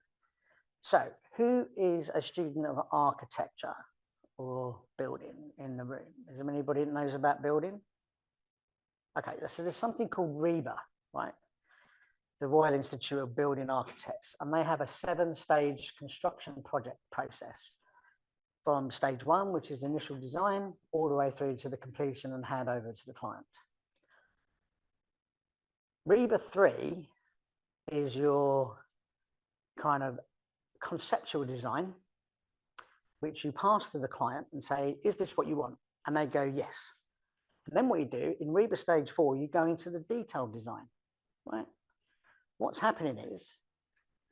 So who is a student of architecture or building in the room? Is there anybody that knows about building? Okay, so there's something called RIBA, right? The Royal Institute of Building Architects, and they have a 7-stage construction project process from stage 1, which is initial design, all the way through to the completion and handover to the client. RIBA 3 is your kind of conceptual design, which you pass to the client and say, is this what you want? And they go, yes. And then what you do in Reba stage 4, you go into the detailed design, right? What's happening is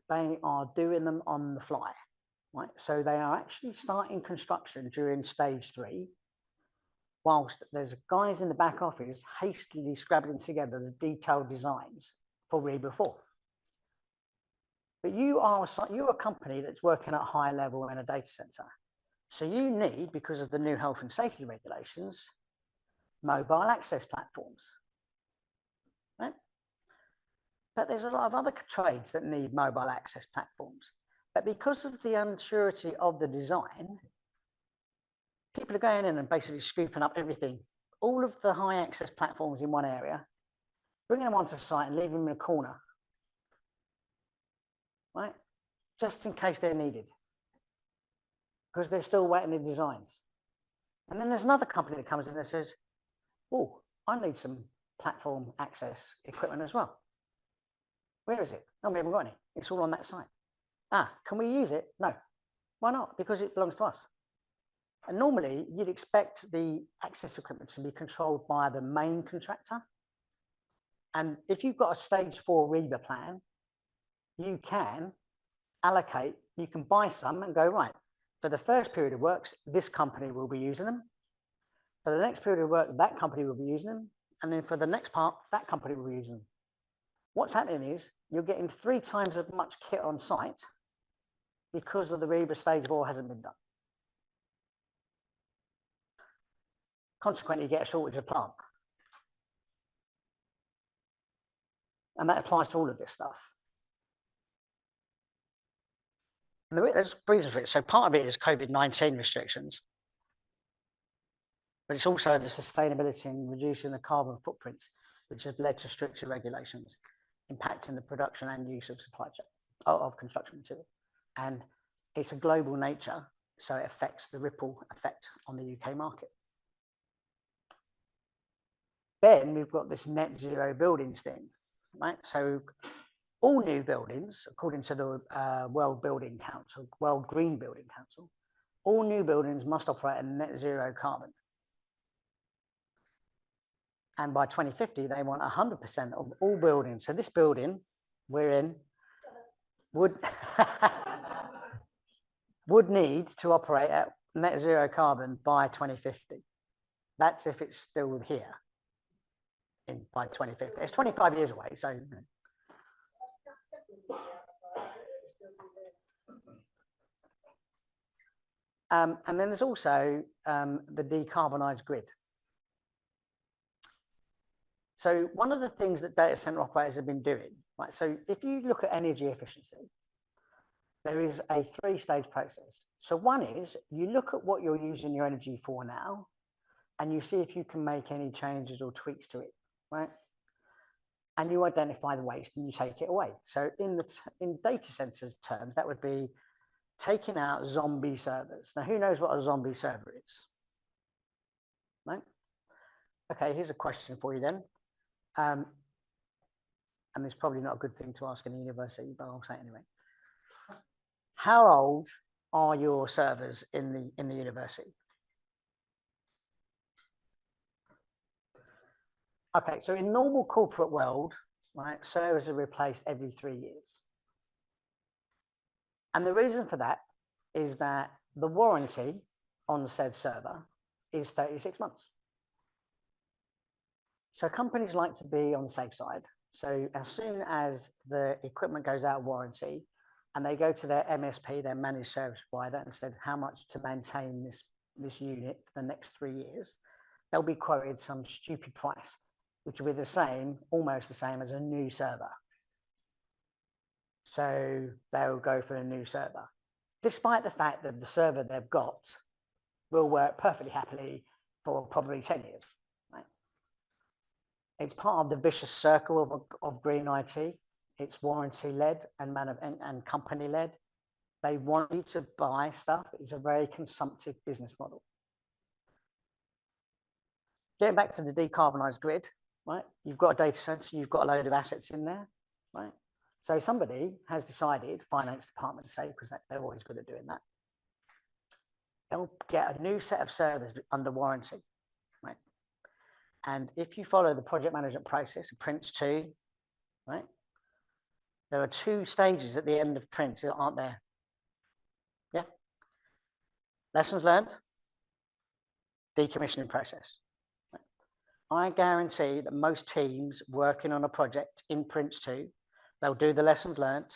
they are doing them on the fly, right? So they are actually starting construction during stage 3, whilst there's guys in the back office hastily scrabbling together the detailed designs for Reba 4. But you're a company that's working at a high level in a data center. So you need, because of the new health and safety regulations, mobile access platforms, right? But there's a lot of other trades that need mobile access platforms. But because of the unsurety of the design, people are going in and basically scooping up everything, all of the high access platforms in one area, bringing them onto site and leaving them in a corner, right? Just in case they're needed, because they're still waiting the designs. And then there's another company that comes in and says, oh, I need some platform access equipment as well. Where is it? No, we haven't got any. It's all on that site. Ah, can we use it? No. Why not? Because it belongs to us. And normally you'd expect the access equipment to be controlled by the main contractor. And if you've got a stage 4 Reba plan, you can allocate, you can buy some and go, right, for the first period of works, this company will be using them. For the next period of work, that company will be using them. And then for the next part, that company will be using them. What's happening is you're getting 3 times as much kit on site because of the Reba stage 4 hasn't been done. Consequently, you get a shortage of plant. And that applies to all of this stuff. And there's reasons for it. So part of it is COVID-19 restrictions, but it's also the sustainability and reducing the carbon footprints, which has led to stricter regulations impacting the production and use of supply chain of construction material. And it's a global nature, so it affects the ripple effect on the UK market. Then we've got this net zero buildings thing, right? So all new buildings, according to the World Building Council, World Green Building Council, all new buildings must operate at net zero carbon. And by 2050, they want 100% of all buildings. So this building we're in would, would need to operate at net zero carbon by 2050. That's if it's still here by 2050. It's 25 years away, so. And then there's also the decarbonised grid. So one of the things that data center operators have been doing, right? So if you look at energy efficiency, there is a 3-stage process. So one is you look at what you're using your energy for now, and you see if you can make any changes or tweaks to it, right? And you identify the waste and you take it away. So in data centers terms, that would be taking out zombie servers. Now, who knows what a zombie server is? No? Okay, here's a question for you then. And it's probably not a good thing to ask in a university, but I'll say it anyway. How old are your servers in the university? Okay, so in normal corporate world, right, servers are replaced every 3 years. And the reason for that is that the warranty on said server is 36 months. So companies like to be on the safe side. So as soon as the equipment goes out of warranty and they go to their MSP, their managed service provider, and said how much to maintain this unit for the next 3 years, they'll be quoted some stupid price, which will be the same, almost the same as a new server. So they'll go for a new server, despite the fact that the server they've got will work perfectly happily for probably 10 years. Right? It's part of the vicious circle of green IT. It's warranty-led and company-led. They want you to buy stuff. It's a very consumptive business model. Getting back to the decarbonised grid, right? You've got a data center, you've got a load of assets in there, right? So somebody has decided, finance department to say, because they're always good at doing that. they'll get a new set of servers under warranty, right? And if you follow the project management process, Prince 2, right? There are 2 stages at the end of Prince that aren't there. Yeah. Lessons learned, decommissioning process. I guarantee that most teams working on a project in Prince 2, they'll do the lessons learned,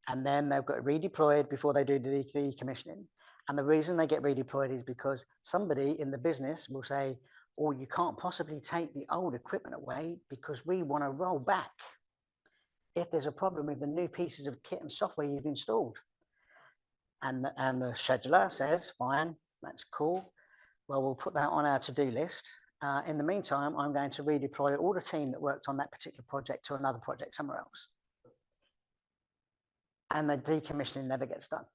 and then they've got redeployed before they do the decommissioning. And the reason they get redeployed is because somebody in the business will say, oh, you can't possibly take the old equipment away because we want to roll back if there's a problem with the new pieces of kit and software you've installed. And the scheduler says, fine, that's cool. Well, we'll put that on our to-do list. In the meantime, I'm going to redeploy all the team that worked on that particular project to another project somewhere else. And the decommissioning never gets done.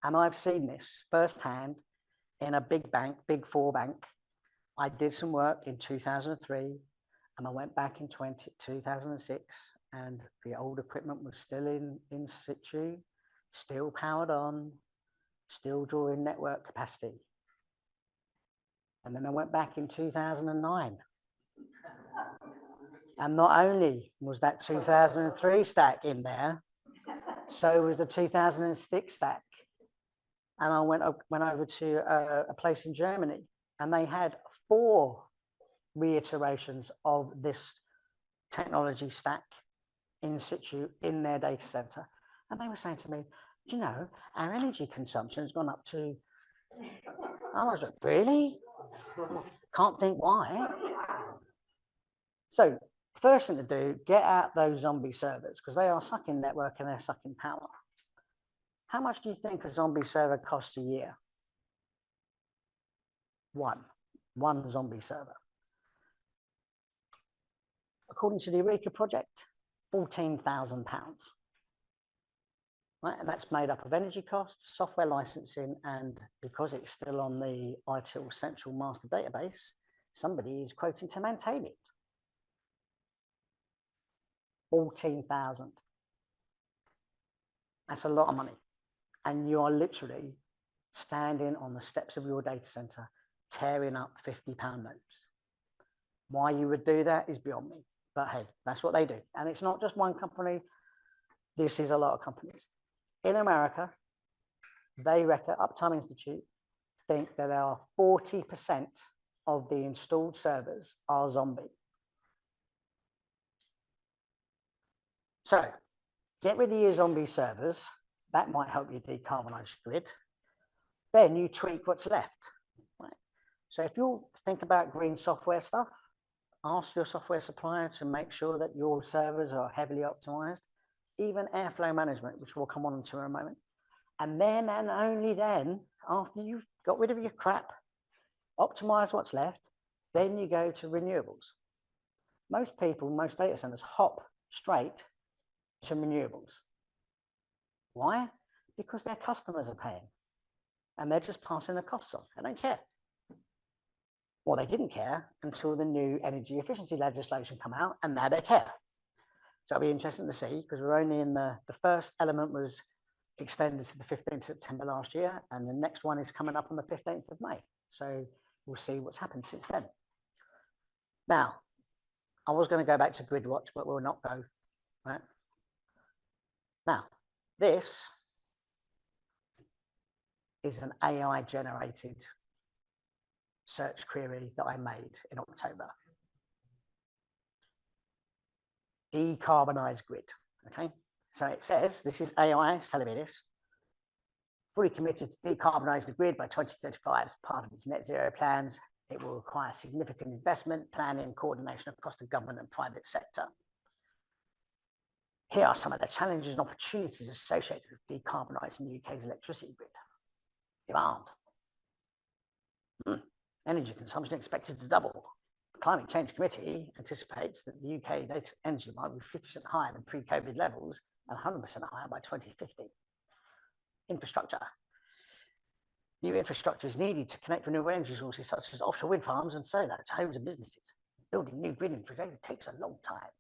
And I've seen this firsthand in a big bank, big 4 bank. I did some work in 2003 and I went back in 2006 and the old equipment was still in situ, still powered on, still drawing network capacity. And then I went back in 2009. And not only was that 2003 stack in there, so was the 2006 stack. And I went over to a place in Germany and they had 4 reiterations of this technology stack in situ in their data center. And they were saying to me, do you know, our energy consumption has gone up to, I was like, really? Can't think why. So first thing to do, get out those zombie servers because they are sucking network and they're sucking power. How much do you think a zombie server costs a year? One zombie server. According to the Eureka project, £14,000. Right, and that's made up of energy costs, software licensing, and because it's still on the ITIL Central Master Database, somebody is quoting to maintain it. 14,000. That's a lot of money. And you are literally standing on the steps of your data center, tearing up £50 notes. Why you would do that is beyond me. But hey, that's what they do. And it's not just one company. This is a lot of companies. In America, they reckon, Uptime Institute, think that there are 40% of the installed servers are zombie. So get rid of your zombie servers. That might help you decarbonize your grid. Then you tweak what's left. Right? So if you think about green software stuff, ask your software supplier to make sure that your servers are heavily optimized, even airflow management, which we'll come on to in a moment. And then and only then, after you've got rid of your crap, optimize what's left, then you go to renewables. Most people, most data centers hop straight to renewables. Why? Because their customers are paying and they're just passing the costs on. They don't care. Well, they didn't care until the new energy efficiency legislation come out, and now they care. So it'll be interesting to see, because we're only in the first element was extended to the 15th of September last year, and the next one is coming up on the 15th of May. So we'll see what's happened since then. Now, I was going to go back to GridWatch, but we'll not go, right? Now, this is an AI generated search query that I made in October. Decarbonized grid, okay? So it says, this is AI, it's telling me this, fully committed to decarbonize the grid by 2035 as part of its net zero plans. It will require significant investment, planning, coordination across the government and private sector. Here are some of the challenges and opportunities associated with decarbonizing the UK's electricity grid. Demand. Energy consumption expected to double. The Climate Change Committee anticipates that the UK data energy demand will be 50% higher than pre-COVID levels and 100% higher by 2050. Infrastructure. New infrastructure is needed to connect renewable energy sources such as offshore wind farms and solar to homes and businesses. Building new grid infrastructure takes a long time.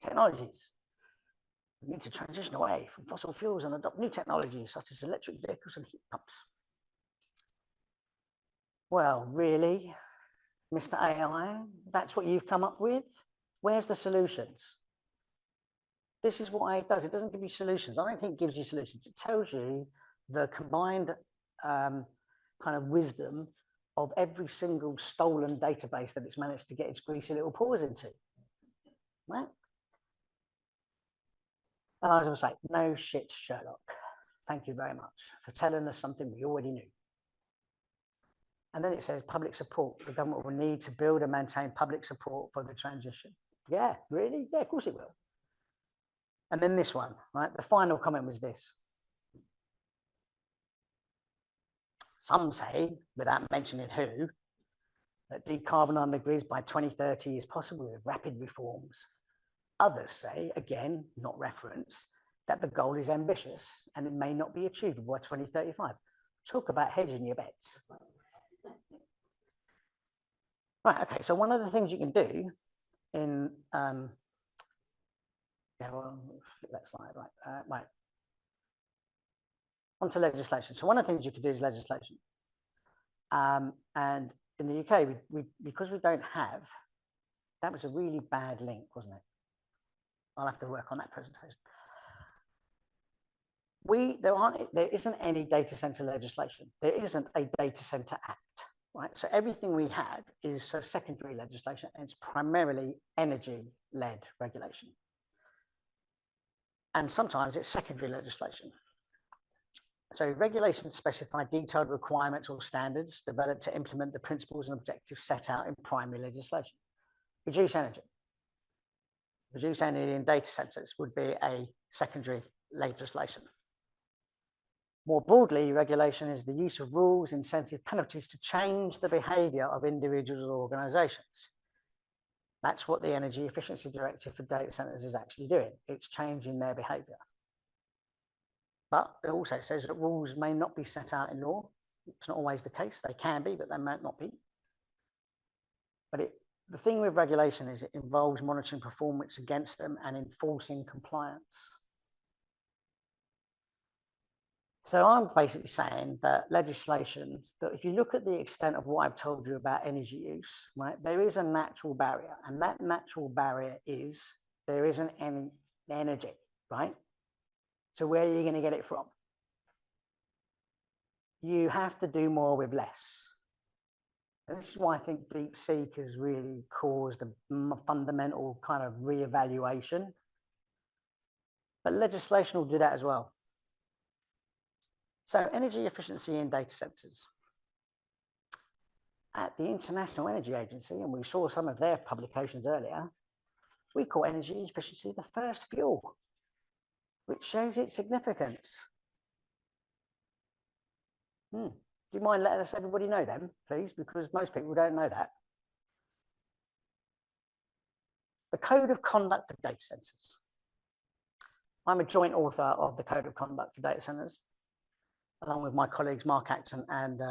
Technologies. We need to transition away from fossil fuels and adopt new technologies such as electric vehicles and heat pumps. Well, really, Mr. AI, that's what you've come up with? Where's the solutions? This is what it does. It doesn't give you solutions. I don't think it gives you solutions. It tells you the combined kind of wisdom of every single stolen database that it's managed to get its greasy little paws into. Right? And I was going to say, no shit, Sherlock. Thank you very much for telling us something we already knew. And then it says public support. The government will need to build and maintain public support for the transition. Yeah, really? Yeah, of course it will. And then this one, right? The final comment was this. Some say, without mentioning who, that decarbonising the grids by 2030 is possible with rapid reforms. Others say, again, not referenced, that the goal is ambitious and it may not be achievable by 2035. Talk about hedging your bets. Right, okay, so one of the things you can do in, yeah, well, flip that slide, right, right. Onto legislation. So one of the things you can do is legislation. And in the UK, because we don't have, that was a really bad link, wasn't it? I'll have to work on that presentation. There isn't any data center legislation. There isn't a data center act, right? So everything we have is secondary legislation, and it's primarily energy-led regulation. And sometimes it's secondary legislation. So regulations specify detailed requirements or standards developed to implement the principles and objectives set out in primary legislation. Reduce energy. Reduce energy in data centers would be a secondary legislation. More broadly, regulation is the use of rules, incentive, penalties to change the behavior of individuals or organizations. That's what the Energy Efficiency Directive for data centers is actually doing. It's changing their behavior. But it also says that rules may not be set out in law. It's not always the case. They can be, but they might not be. But the thing with regulation is it involves monitoring performance against them and enforcing compliance. So I'm basically saying that legislation, that if you look at the extent of what I've told you about energy use, right, there is a natural barrier, and that natural barrier is there isn't any energy, right? So where are you going to get it from? You have to do more with less. And this is why I think DeepSeek has really caused a fundamental kind of reevaluation. But legislation will do that as well. So energy efficiency in data centers. At the International Energy Agency, and we saw some of their publications earlier, we call energy efficiency the first fuel, which shows its significance. Do you mind letting us everybody know them, please? Because most people don't know that. The Code of Conduct for Data Centers. I'm a joint author of the Code of Conduct for Data Centers, along with my colleagues Mark Acton and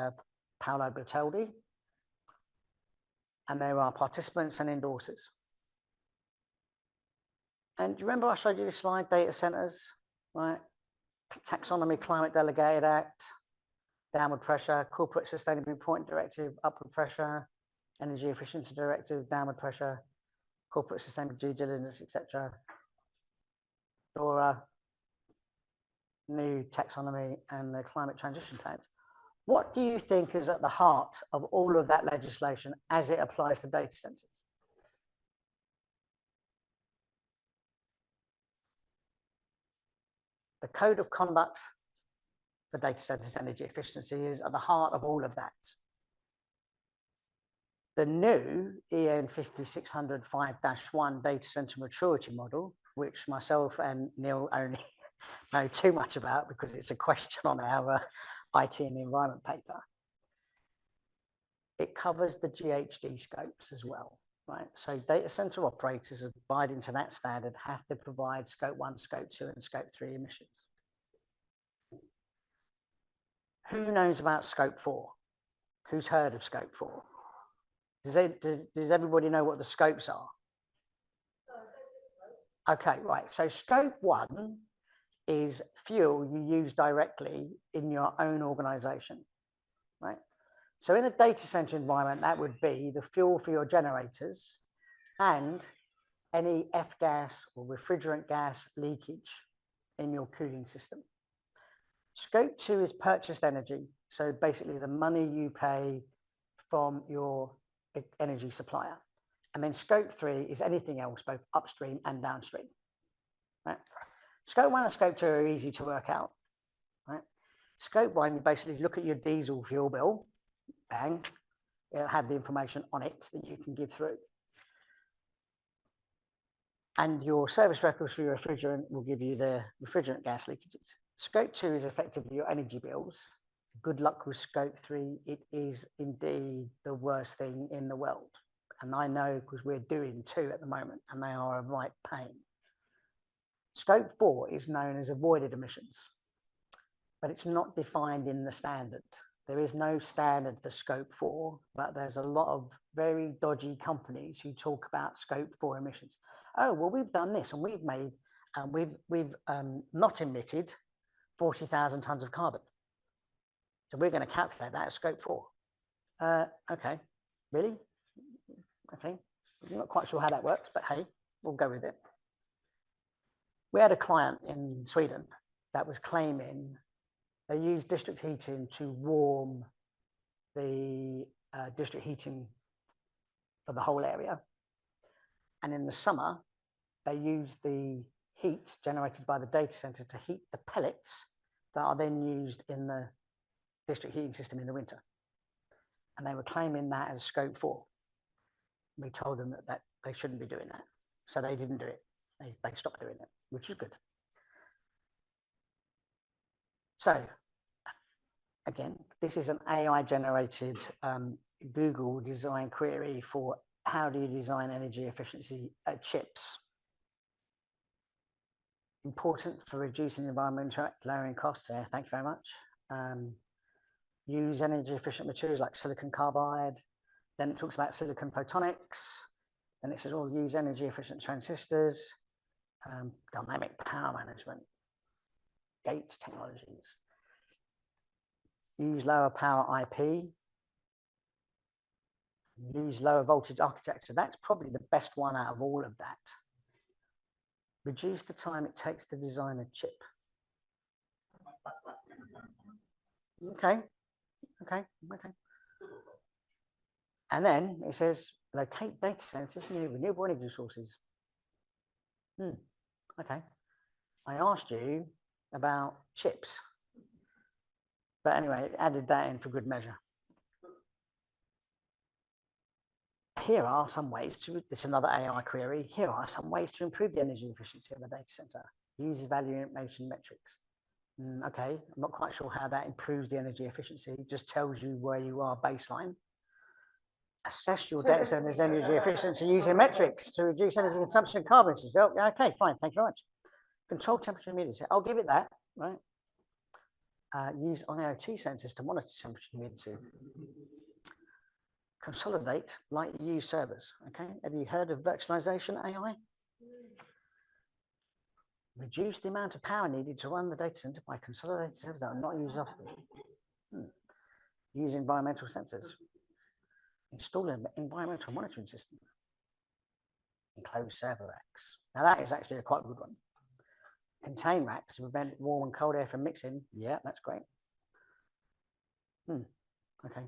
Paolo Bertoldi. And there are participants and endorsers. And do you remember I showed you this slide, data centers, right? Taxonomy, Climate Delegated Act, downward pressure, Corporate Sustainability Reporting Directive, upward pressure, Energy Efficiency Directive, downward pressure, Corporate Sustainability Due Diligence, etc. DORA, new taxonomy, and the climate transition plans. What do you think is at the heart of all of that legislation as it applies to data centers? The Code of Conduct for Data Centers Energy Efficiency is at the heart of all of that. The new EN 50605-1 data center maturity model, which myself and Neil only know too much about because it's a question on our IT and environment paper. It covers the GHG scopes as well, right? So data center operators abiding to that standard have to provide scope 1, scope 2, and scope 3 emissions. Who knows about scope 4? Who's heard of scope 4? Does everybody know what the scopes are? Okay, right. So scope 1 is fuel you use directly in your own organization, right? So in a data center environment, that would be the fuel for your generators and any F-gas or refrigerant gas leakage in your cooling system. Scope 2 is purchased energy. So basically the money you pay from your energy supplier. And then scope 3 is anything else, both upstream and downstream. Right? Scope 1 and scope 2 are easy to work out. Right? Scope 1, you basically look at your diesel fuel bill, bang, it'll have the information on it that you can give through. And your service records for your refrigerant will give you the refrigerant gas leakages. Scope 2 is effectively your energy bills. Good luck with scope 3. It is indeed the worst thing in the world. And I know because we're doing 2 at the moment and they are a right pain. Scope 4 is known as avoided emissions, but it's not defined in the standard. There is no standard for scope 4, but there's a lot of very dodgy companies who talk about scope 4 emissions. Oh, well, we've done this and we've made, we've not emitted 40,000 tons of carbon. So we're going to calculate that as scope 4. Okay, really? Okay, I'm not quite sure how that works, but hey, we'll go with it. We had a client in Sweden that was claiming they used district heating to warm the district heating for the whole area. And in the summer, they used the heat generated by the data center to heat the pellets that are then used in the district heating system in the winter. And they were claiming that as scope 4. We told them that they shouldn't be doing that. So they didn't do it. They stopped doing it, which is good. So again, this is an AI generated Google design query for how do you design energy efficiency chips. Important for reducing environmental lowering costs. Yeah, thank you very much. Use energy efficient materials like silicon carbide. Then it talks about silicon photonics. Then it says, oh, use energy efficient transistors, dynamic power management, gate technologies. Use lower power IP. Use lower voltage architecture. That's probably the best one out of all of that. Reduce the time it takes to design a chip. Okay. And then it says, locate data centers near renewable energy sources. Okay. I asked you about chips. But anyway, it added that in for good measure. Here are some ways to, this is another AI query. Here are some ways to improve the energy efficiency of a data center. Use evaluation metrics. Okay, I'm not quite sure how that improves the energy efficiency. It just tells you where you are baseline. Assess your data center's energy efficiency using metrics to reduce energy consumption and carbon emissions. Oh, okay, fine, thank you very much. Control temperature and humidity. I'll give it that, right? Use IoT sensors to monitor temperature and humidity. Consolidate like you use servers. Okay, have you heard of virtualization AI? Reduce the amount of power needed to run the data center by consolidating servers that are not used often. Use environmental sensors. Install an environmental monitoring system. Enclose server racks. Now that is actually a quite good one. Contain racks to prevent warm and cold air from mixing. Yeah, that's great. Okay.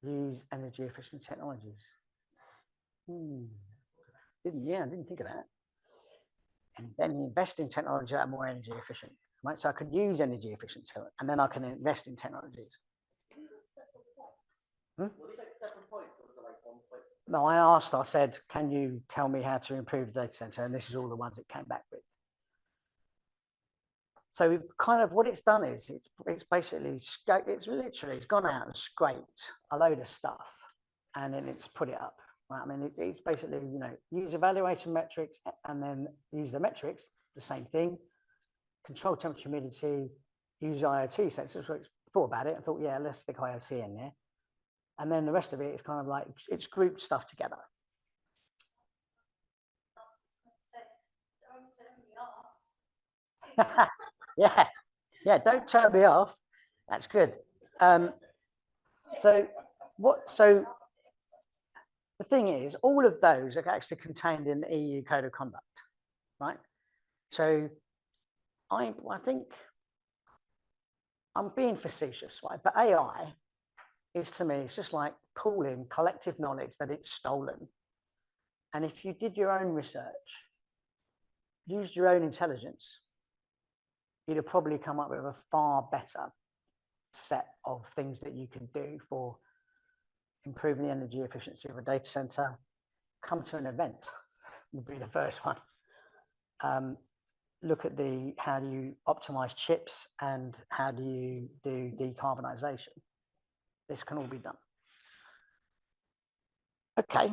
Use energy efficient technologies. I didn't think of that. And then invest in technology that are more energy efficient. Right? So I could use energy efficient technology, and then I can invest in technologies. No, I said, can you tell me how to improve the data center? And this is all the ones it came back with. So we've kind of, what it's done is it's basically, it's gone out and scraped a load of stuff and then it's put it up. Right? I mean, it's basically, use evaluation metrics and then use the metrics, the same thing. Control temperature, humidity, use IoT sensors. So I thought about it and thought, yeah, let's stick IoT in there. And then the rest of it is kind of like, it's grouped stuff together. Yeah, yeah, don't turn me off. That's good. So the thing is, all of those are actually contained in the EU Code of Conduct, right? So I think I'm being facetious, right? But AI is, to me, it's just like pooling collective knowledge that it's stolen. And if you did your own research, used your own intelligence, you'd have probably come up with a far better set of things that you can do for improving the energy efficiency of a data center. Come to an event would be the first one. Look at how do you optimize chips and how do you do decarbonization. This can all be done. Okay,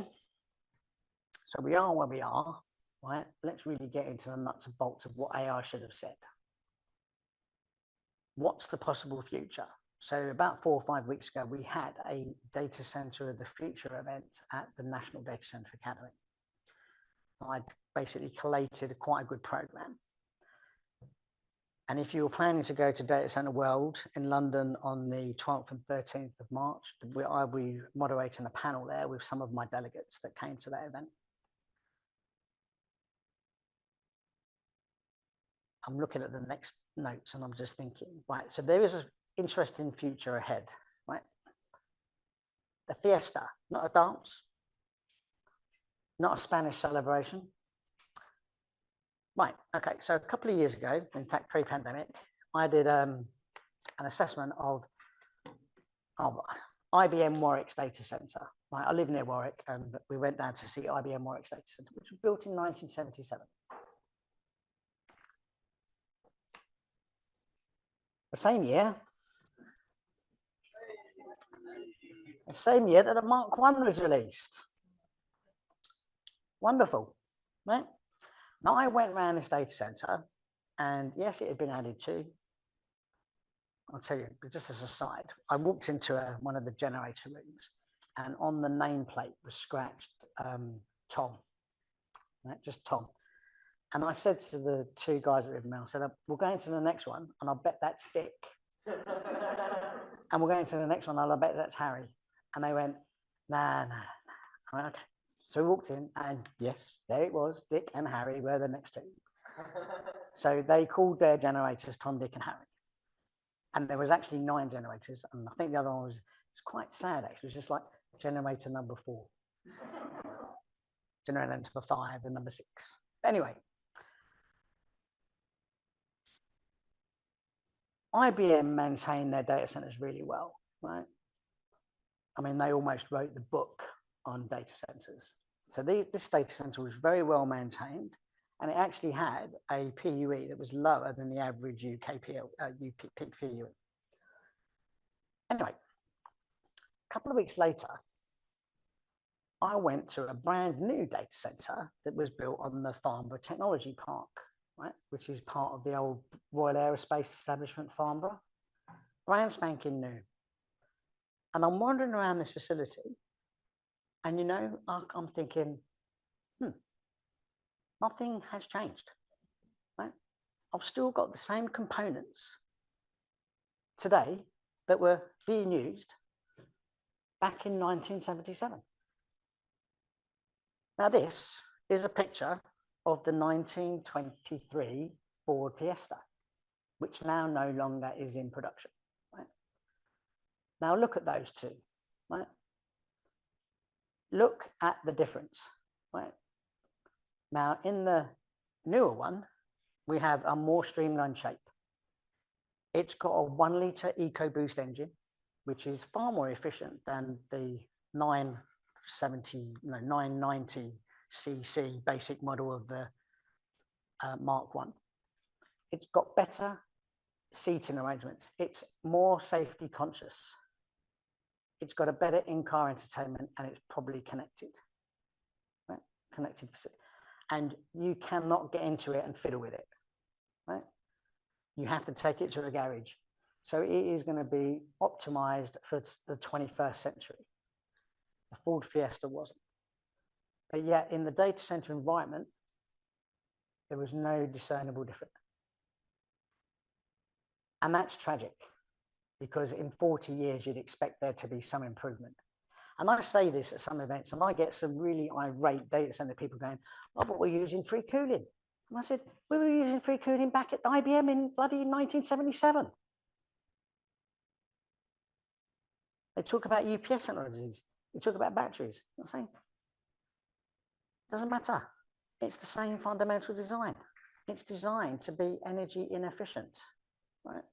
so we are where we are, right? Let's really get into the nuts and bolts of what AI should have said. What's the possible future? So about 4 or 5 weeks ago, we had a Data Center of the Future event at the National Data Center Academy. I basically collated quite a good program. And if you were planning to go to Data Center World in London on the 12th and 13th of March, I'll be moderating a panel there with some of my delegates that came to that event. I'm looking at the next notes and I'm just thinking, right, so there is an interesting future ahead, right? The fiesta, not a dance, not a Spanish celebration. Right, okay, so a couple of years ago, in fact, pre-pandemic, I did an assessment of IBM Warwick's data center. Right, I live near Warwick and we went down to see IBM Warwick's data center, which was built in 1977. The same year that the Mark I was released. Wonderful, right? Now I went around this data center and yes, it had been added to. I'll tell you, just as a side, I walked into one of the generator rooms and on the nameplate was scratched Tom, right? Just Tom. And I said to the 2 guys that were with me, I said, we'll go into the next one and I'll bet that's Dick. And we'll go into the next one and I'll bet that's Harry. And they went, nah. I went, okay. So we walked in and yes, there it was. Dick and Harry were the next 2. So they called their generators Tom, Dick and Harry. And there was actually 9 generators. And I think the other one was quite sad actually. It was just like generator number 4. Generator number 5 and number 6. Anyway. IBM maintained their data centers really well, right? I mean, they almost wrote the book on data centers. So this data center was very well maintained and it actually had a PUE that was lower than the average UK peak PUE. Anyway, a couple of weeks later, I went to a brand new data center that was built on the Farnborough Technology Park, right, which is part of the old Royal Aerospace Establishment, Farnborough, brand spanking new. And I'm wandering around this facility and, you know, I'm thinking, nothing has changed, right? I've still got the same components today that were being used back in 1977. Now, this is a picture of the 1923 Ford Fiesta, which now no longer is in production. Right? Now look at those 2. Right? Look at the difference. Right? Now in the newer one, we have a more streamlined shape. It's got a 1-litre EcoBoost engine, which is far more efficient than the 990 cc basic model of the Mark I. It's got better seating arrangements. It's more safety conscious. It's got a better in-car entertainment and it's probably connected, right? Connected. And you cannot get into it and fiddle with it, right? You have to take it to a garage. So it is going to be optimized for the 21st century. The Ford Fiesta wasn't. But yet in the data center environment, there was no discernible difference. And that's tragic, because in 40 years, you'd expect there to be some improvement. And I say this at some events, and I get some really irate data center people going, oh, but we're using free cooling. And I said, we were using free cooling back at IBM in bloody 1977. They talk about UPS technologies. They talk about batteries. I'm saying, doesn't matter. It's the same fundamental design. It's designed to be energy inefficient, right?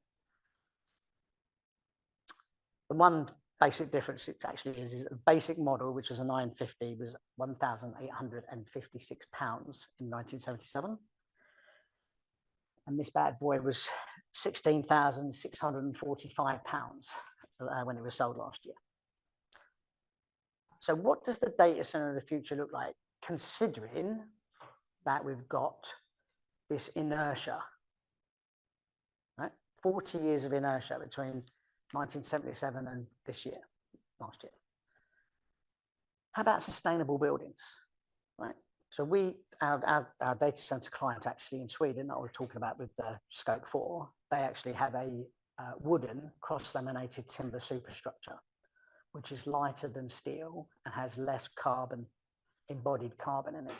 The one basic difference it actually is a basic model, which was a 950, was £1,856 in 1977. And this bad boy was £16,645 when it was sold last year. So what does the data center of the future look like, considering that we've got this inertia, right? 40 years of inertia between 1977 and this year, last year. How about sustainable buildings, right? So our data center client actually in Sweden that we're talking about with the Scope 4, they actually have a wooden cross-laminated timber superstructure, which is lighter than steel and has less carbon, embodied carbon in it.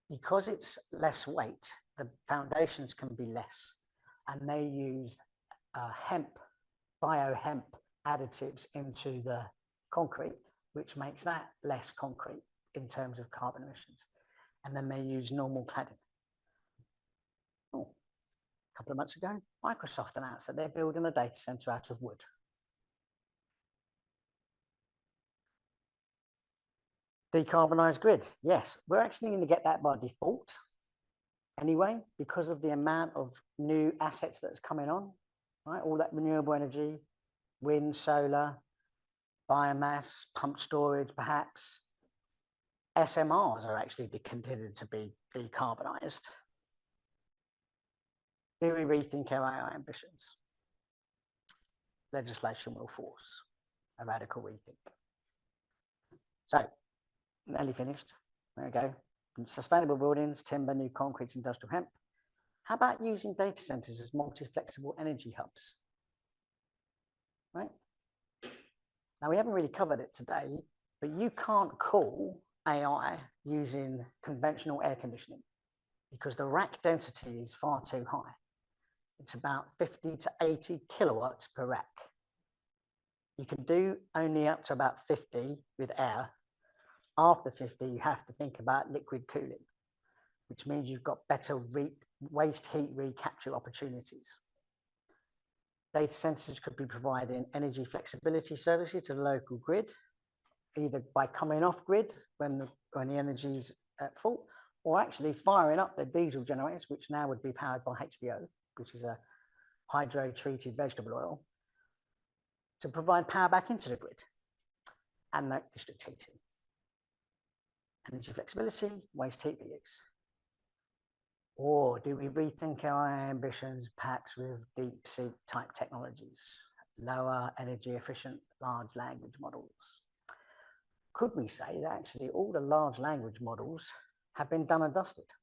Because it's less weight, the foundations can be less, and they use bio-hemp additives into the concrete, which makes that less concrete in terms of carbon emissions. And then they use normal cladding. Oh, a couple of months ago, Microsoft announced that they're building a data center out of wood. Decarbonized grid, yes, we're actually going to get that by default anyway, because of the amount of new assets that's coming on, right? All that renewable energy, wind, solar, biomass, pump storage, perhaps. SMRs are actually considered to be decarbonized. Do we rethink our AI ambitions? Legislation will force a radical rethink. So, nearly finished. There we go. Sustainable buildings, timber, new concrete, industrial hemp. How about using data centers as multi-flexible energy hubs? Right? Now, we haven't really covered it today, but you can't cool AI using conventional air conditioning because the rack density is far too high. It's about 50 to 80 kilowatts per rack. You can do only up to about 50 with air. After 50, you have to think about liquid cooling, which means you've got better waste heat recapture opportunities. Data centers could be providing energy flexibility services to the local grid, either by coming off grid when the energy's at fault, or actually firing up their diesel generators, which now would be powered by HBO, which is a hydro-treated vegetable oil, to provide power back into the grid and that district heating. Energy flexibility, waste heat reuse. Or do we rethink our ambitions perhaps with deep sea type technologies, lower energy efficient large language models? Could we say that actually all the large language models have been done and dusted?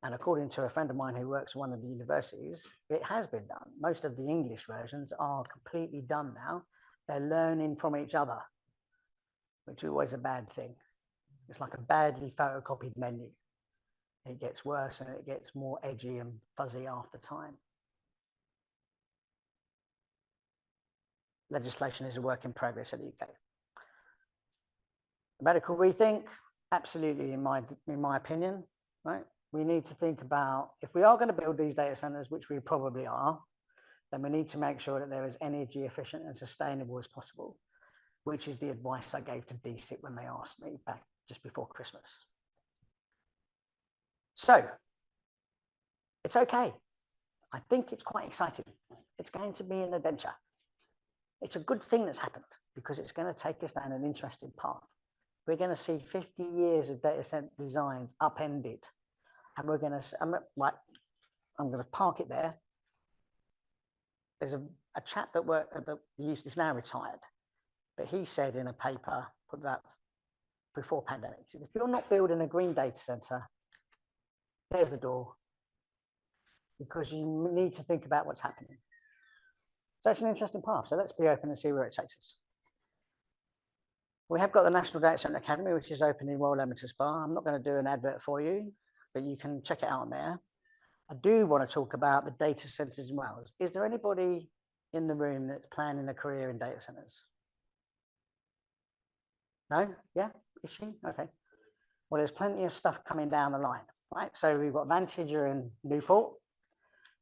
And according to a friend of mine who works at one of the universities, it has been done. Most of the English versions are completely done now. They're learning from each other, which is always a bad thing. It's like a badly photocopied menu. It gets worse and it gets more edgy and fuzzy after time. Legislation is a work in progress in the UK. Radical rethink, absolutely, in my opinion, right? We need to think about, if we are going to build these data centers, which we probably are, then we need to make sure that they're as energy efficient and sustainable as possible, which is the advice I gave to DSIT when they asked me back just before Christmas. So, it's okay. I think it's quite exciting. It's going to be an adventure. It's a good thing that's happened because it's going to take us down an interesting path. We're going to see 50 years of data center designs upended. And we're going to, I'm going to park it there. There's a chap that worked at the youth is now retired, but he said in a paper put that before pandemic, he said, if you're not building a green data center, there's the door. because you need to think about what's happening. So it's an interesting path. So let's be open and see where it takes us. We have got the National Data Center Academy, which is open in Royal Leamington Spa. I'm not going to do an advert for you, but you can check it out on there. I do want to talk about the data centers in Wales. Is there anybody in the room that's planning a career in data centers? No? Yeah? Is she? Okay. Well, there's plenty of stuff coming down the line, right? So we've got Vantage in Newport.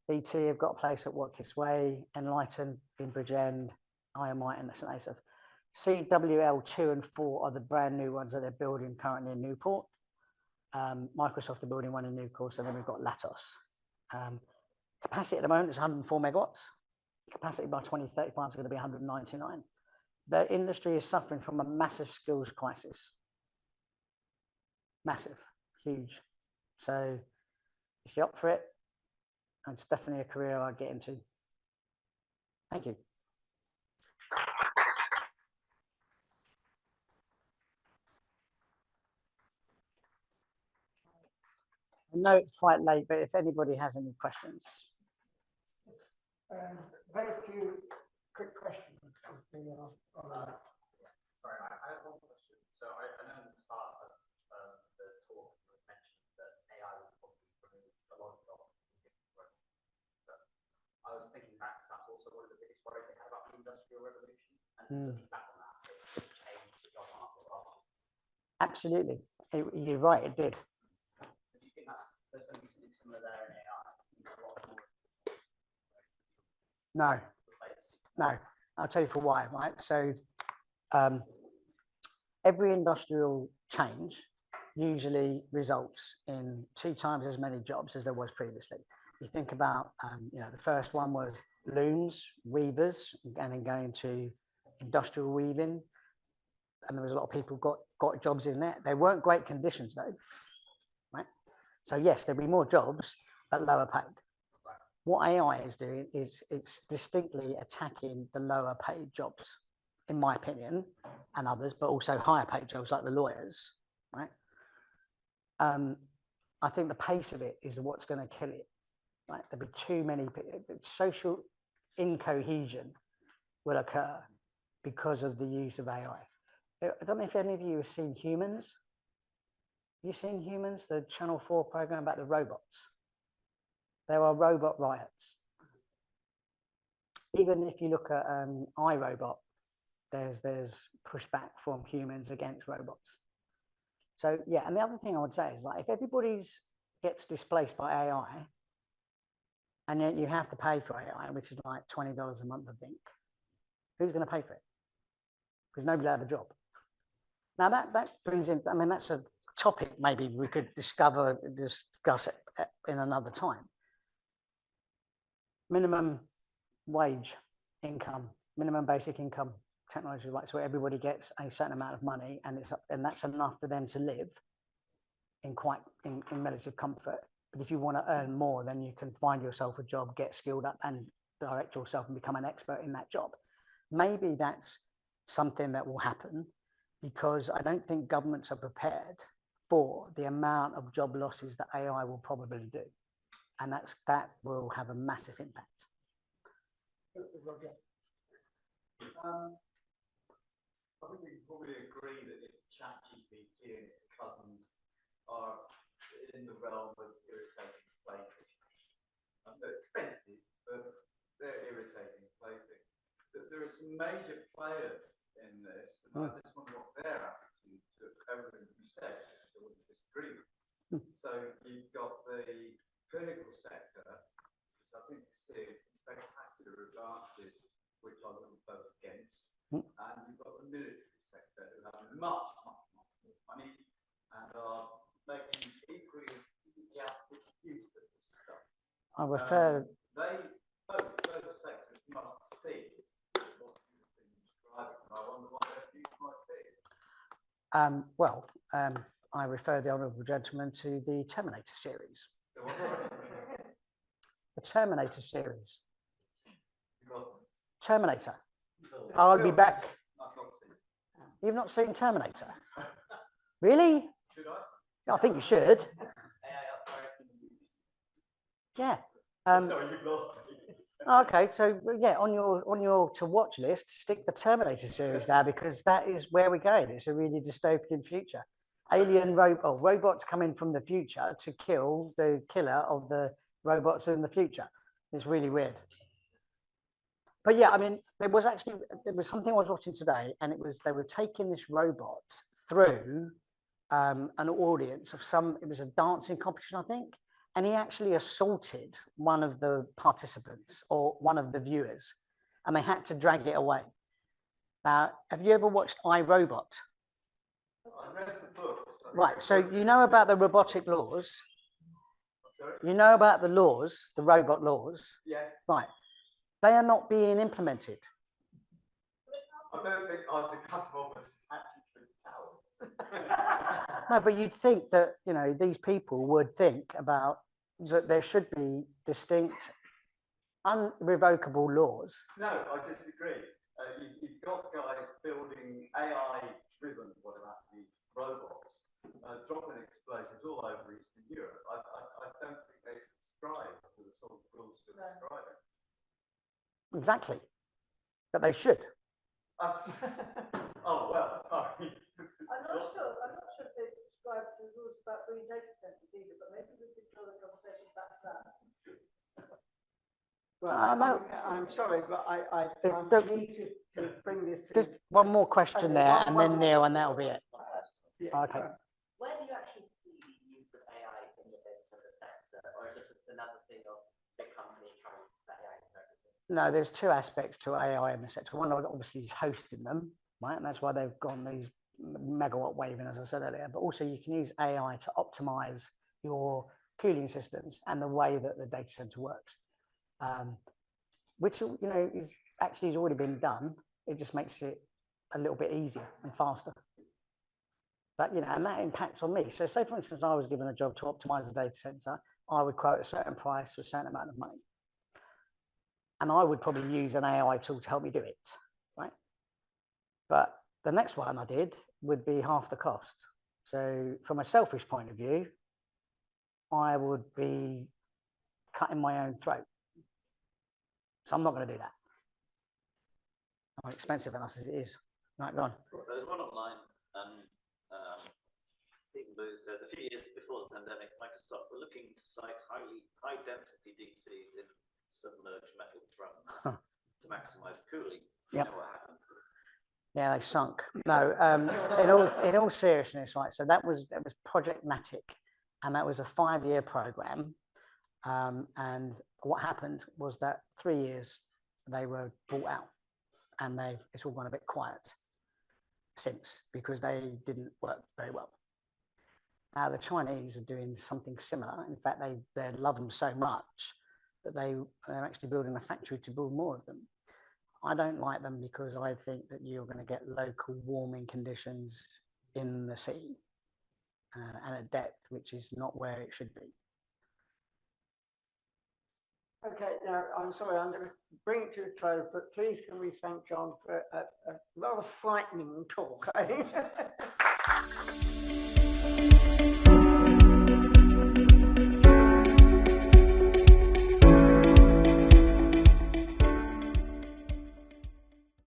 BT have got a place at Watkins Way, Enlighten in Bridgend, IMI in St. Asaph. CWL 2 and 4 are the brand new ones that they're building currently in Newport. Microsoft are building one in Newport, and then we've got Latos. Capacity at the moment is 104 megawatts. Capacity by 2035 is going to be 199. The industry is suffering from a massive skills crisis. Massive, huge. So if you're up for it, it's definitely a career I'd get into. Thank you. I know it's quite late, but if anybody has any questions. Very few quick questions. Sorry, I have one question. So I know at the start of the talk you mentioned that AI will probably remove a lot of jobs. But I was thinking back, that's also one of the biggest worries they had about the Industrial Revolution. And looking back on that, it just changed the job market a lot. Absolutely. You're right, it did. Do you think there's going to be something similar there in AI? No, no. I'll tell you for why, right? So every industrial change usually results in 2 times as many jobs as there was previously. You think about, you know, the first one was looms, weavers, and then going to industrial weaving. And there was a lot of people got jobs in there. They weren't great conditions though, right? So yes, there'll be more jobs, but lower paid. What AI is doing is it's distinctly attacking the lower paid jobs, in my opinion, and others, but also higher paid jobs like the lawyers, right? I think the pace of it is what's going to kill it, right? There'll be too many, social incohesion will occur because of the use of AI. I don't know if any of you have seen Humans. Have you seen Humans, the Channel 4 program about the robots? There are robot riots. Even if you look at iRobot, there's pushback from humans against robots. So yeah, and the other thing I would say is, like, if everybody gets displaced by AI, and yet you have to pay for AI, which is like $20 a month, I think, who's going to pay for it? Because nobody will have a job. Now that brings in, I mean, that's a topic maybe we could discuss it in another time. Minimum wage income, minimum basic income technology, right? So everybody gets a certain amount of money, and that's enough for them to live in relative comfort. But if you want to earn more, then you can find yourself a job, get skilled up, and direct yourself and become an expert in that job. Maybe that's something that will happen, because I don't think governments are prepared for the amount of job losses that AI will probably do. And that will have a massive impact. I think we can probably agree that if ChatGPT and its cousins are in the realm of irritating playthings, they're expensive, but they're irritating playthings. That there are some major players in this, and I just wonder what their attitude to everything you said. I wouldn't disagree. So you've got the clinical sector, which I think sees spectacular advantages, which I wouldn't vote against, and you've got the military sector, who have much more money and are making equally enthusiastic use of this stuff. I refer. Both those sectors must see what you've been describing. I wonder what their views might be. I refer the honourable gentleman to the Terminator series. The Terminator series. Terminator. I'll be back. You've not seen Terminator? Really? Should I? I think you should. Yeah. Sorry, you've lost me. Okay, so yeah, on your to watch list, stick the Terminator series there because that is where we're going. It's a really dystopian future. Robots coming from the future to kill the killer of the robots in the future. It's really weird. But yeah, I mean, there was something I was watching today, and they were taking this robot through an audience of it was a dancing competition, I think. And he actually assaulted one of the participants or one of the viewers, and they had to drag it away. Now, have you ever watched iRobot? I read the book. Right, so you know about the robotic laws. Sorry? You know about the laws, the robot laws. Yes. Right, they are not being implemented. I don't think Isaac Asimov was actually coward. No, but you'd think that, you know, these people would think about that there should be distinct, unrevocable laws. No, I disagree. You've got guys building AI-driven, whatever robots, dropping explosives all over Eastern Europe. I don't think they subscribe to the sort of rules you're describing. Exactly, but they should. Oh well. Sorry. I'm not sure if they subscribe to the rules about green data centers either, but maybe we could draw the conversation back to that. Well, I'm sorry, but I'm keen to bring this to... Just one more question there, and then Neil, and that'll be it. Yeah, Okay. Where do you actually see the use of AI in the data center sector, or is this just another thing of big company trying to use AI into everything? No, there's two aspects to AI in the sector. One, obviously, is hosting them, right? And that's why they've gone these megawatt waving, as I said earlier. But also, you can use AI to optimize your cooling systems and the way that the data center works, which, you know, is actually has already been done. It just makes it a little bit easier and faster. But, you know, and that impacts on me. So say, for instance, I was given a job to optimize the data center. I would quote a certain price for a certain amount of money. And I would probably use an AI tool to help me do it, right? But the next one I did would be half the cost. So from a selfish point of view, I would be cutting my own throat. So I'm not going to do that. I'm expensive enough as it is. Right, go on. So there's one online, and Stephen Booth says a few years before the pandemic, Microsoft were looking to site high density DCs in submerged metal drums to maximize cooling. Yep. You know what happened? Yeah, they sunk. No, in all seriousness, right? So that was Project Matic, and that was a 5-year program. And what happened was that 3 years they were bought out, and it's all gone a bit quiet since because they didn't work very well. Now the Chinese are doing something similar. In fact, they love them so much that they're actually building a factory to build more of them. I don't like them because I think that you're going to get local warming conditions in the sea and at depth, which is not where it should be. Okay, now I'm sorry, I'm going to bring it to a close, but please can we thank John for a rather frightening talk.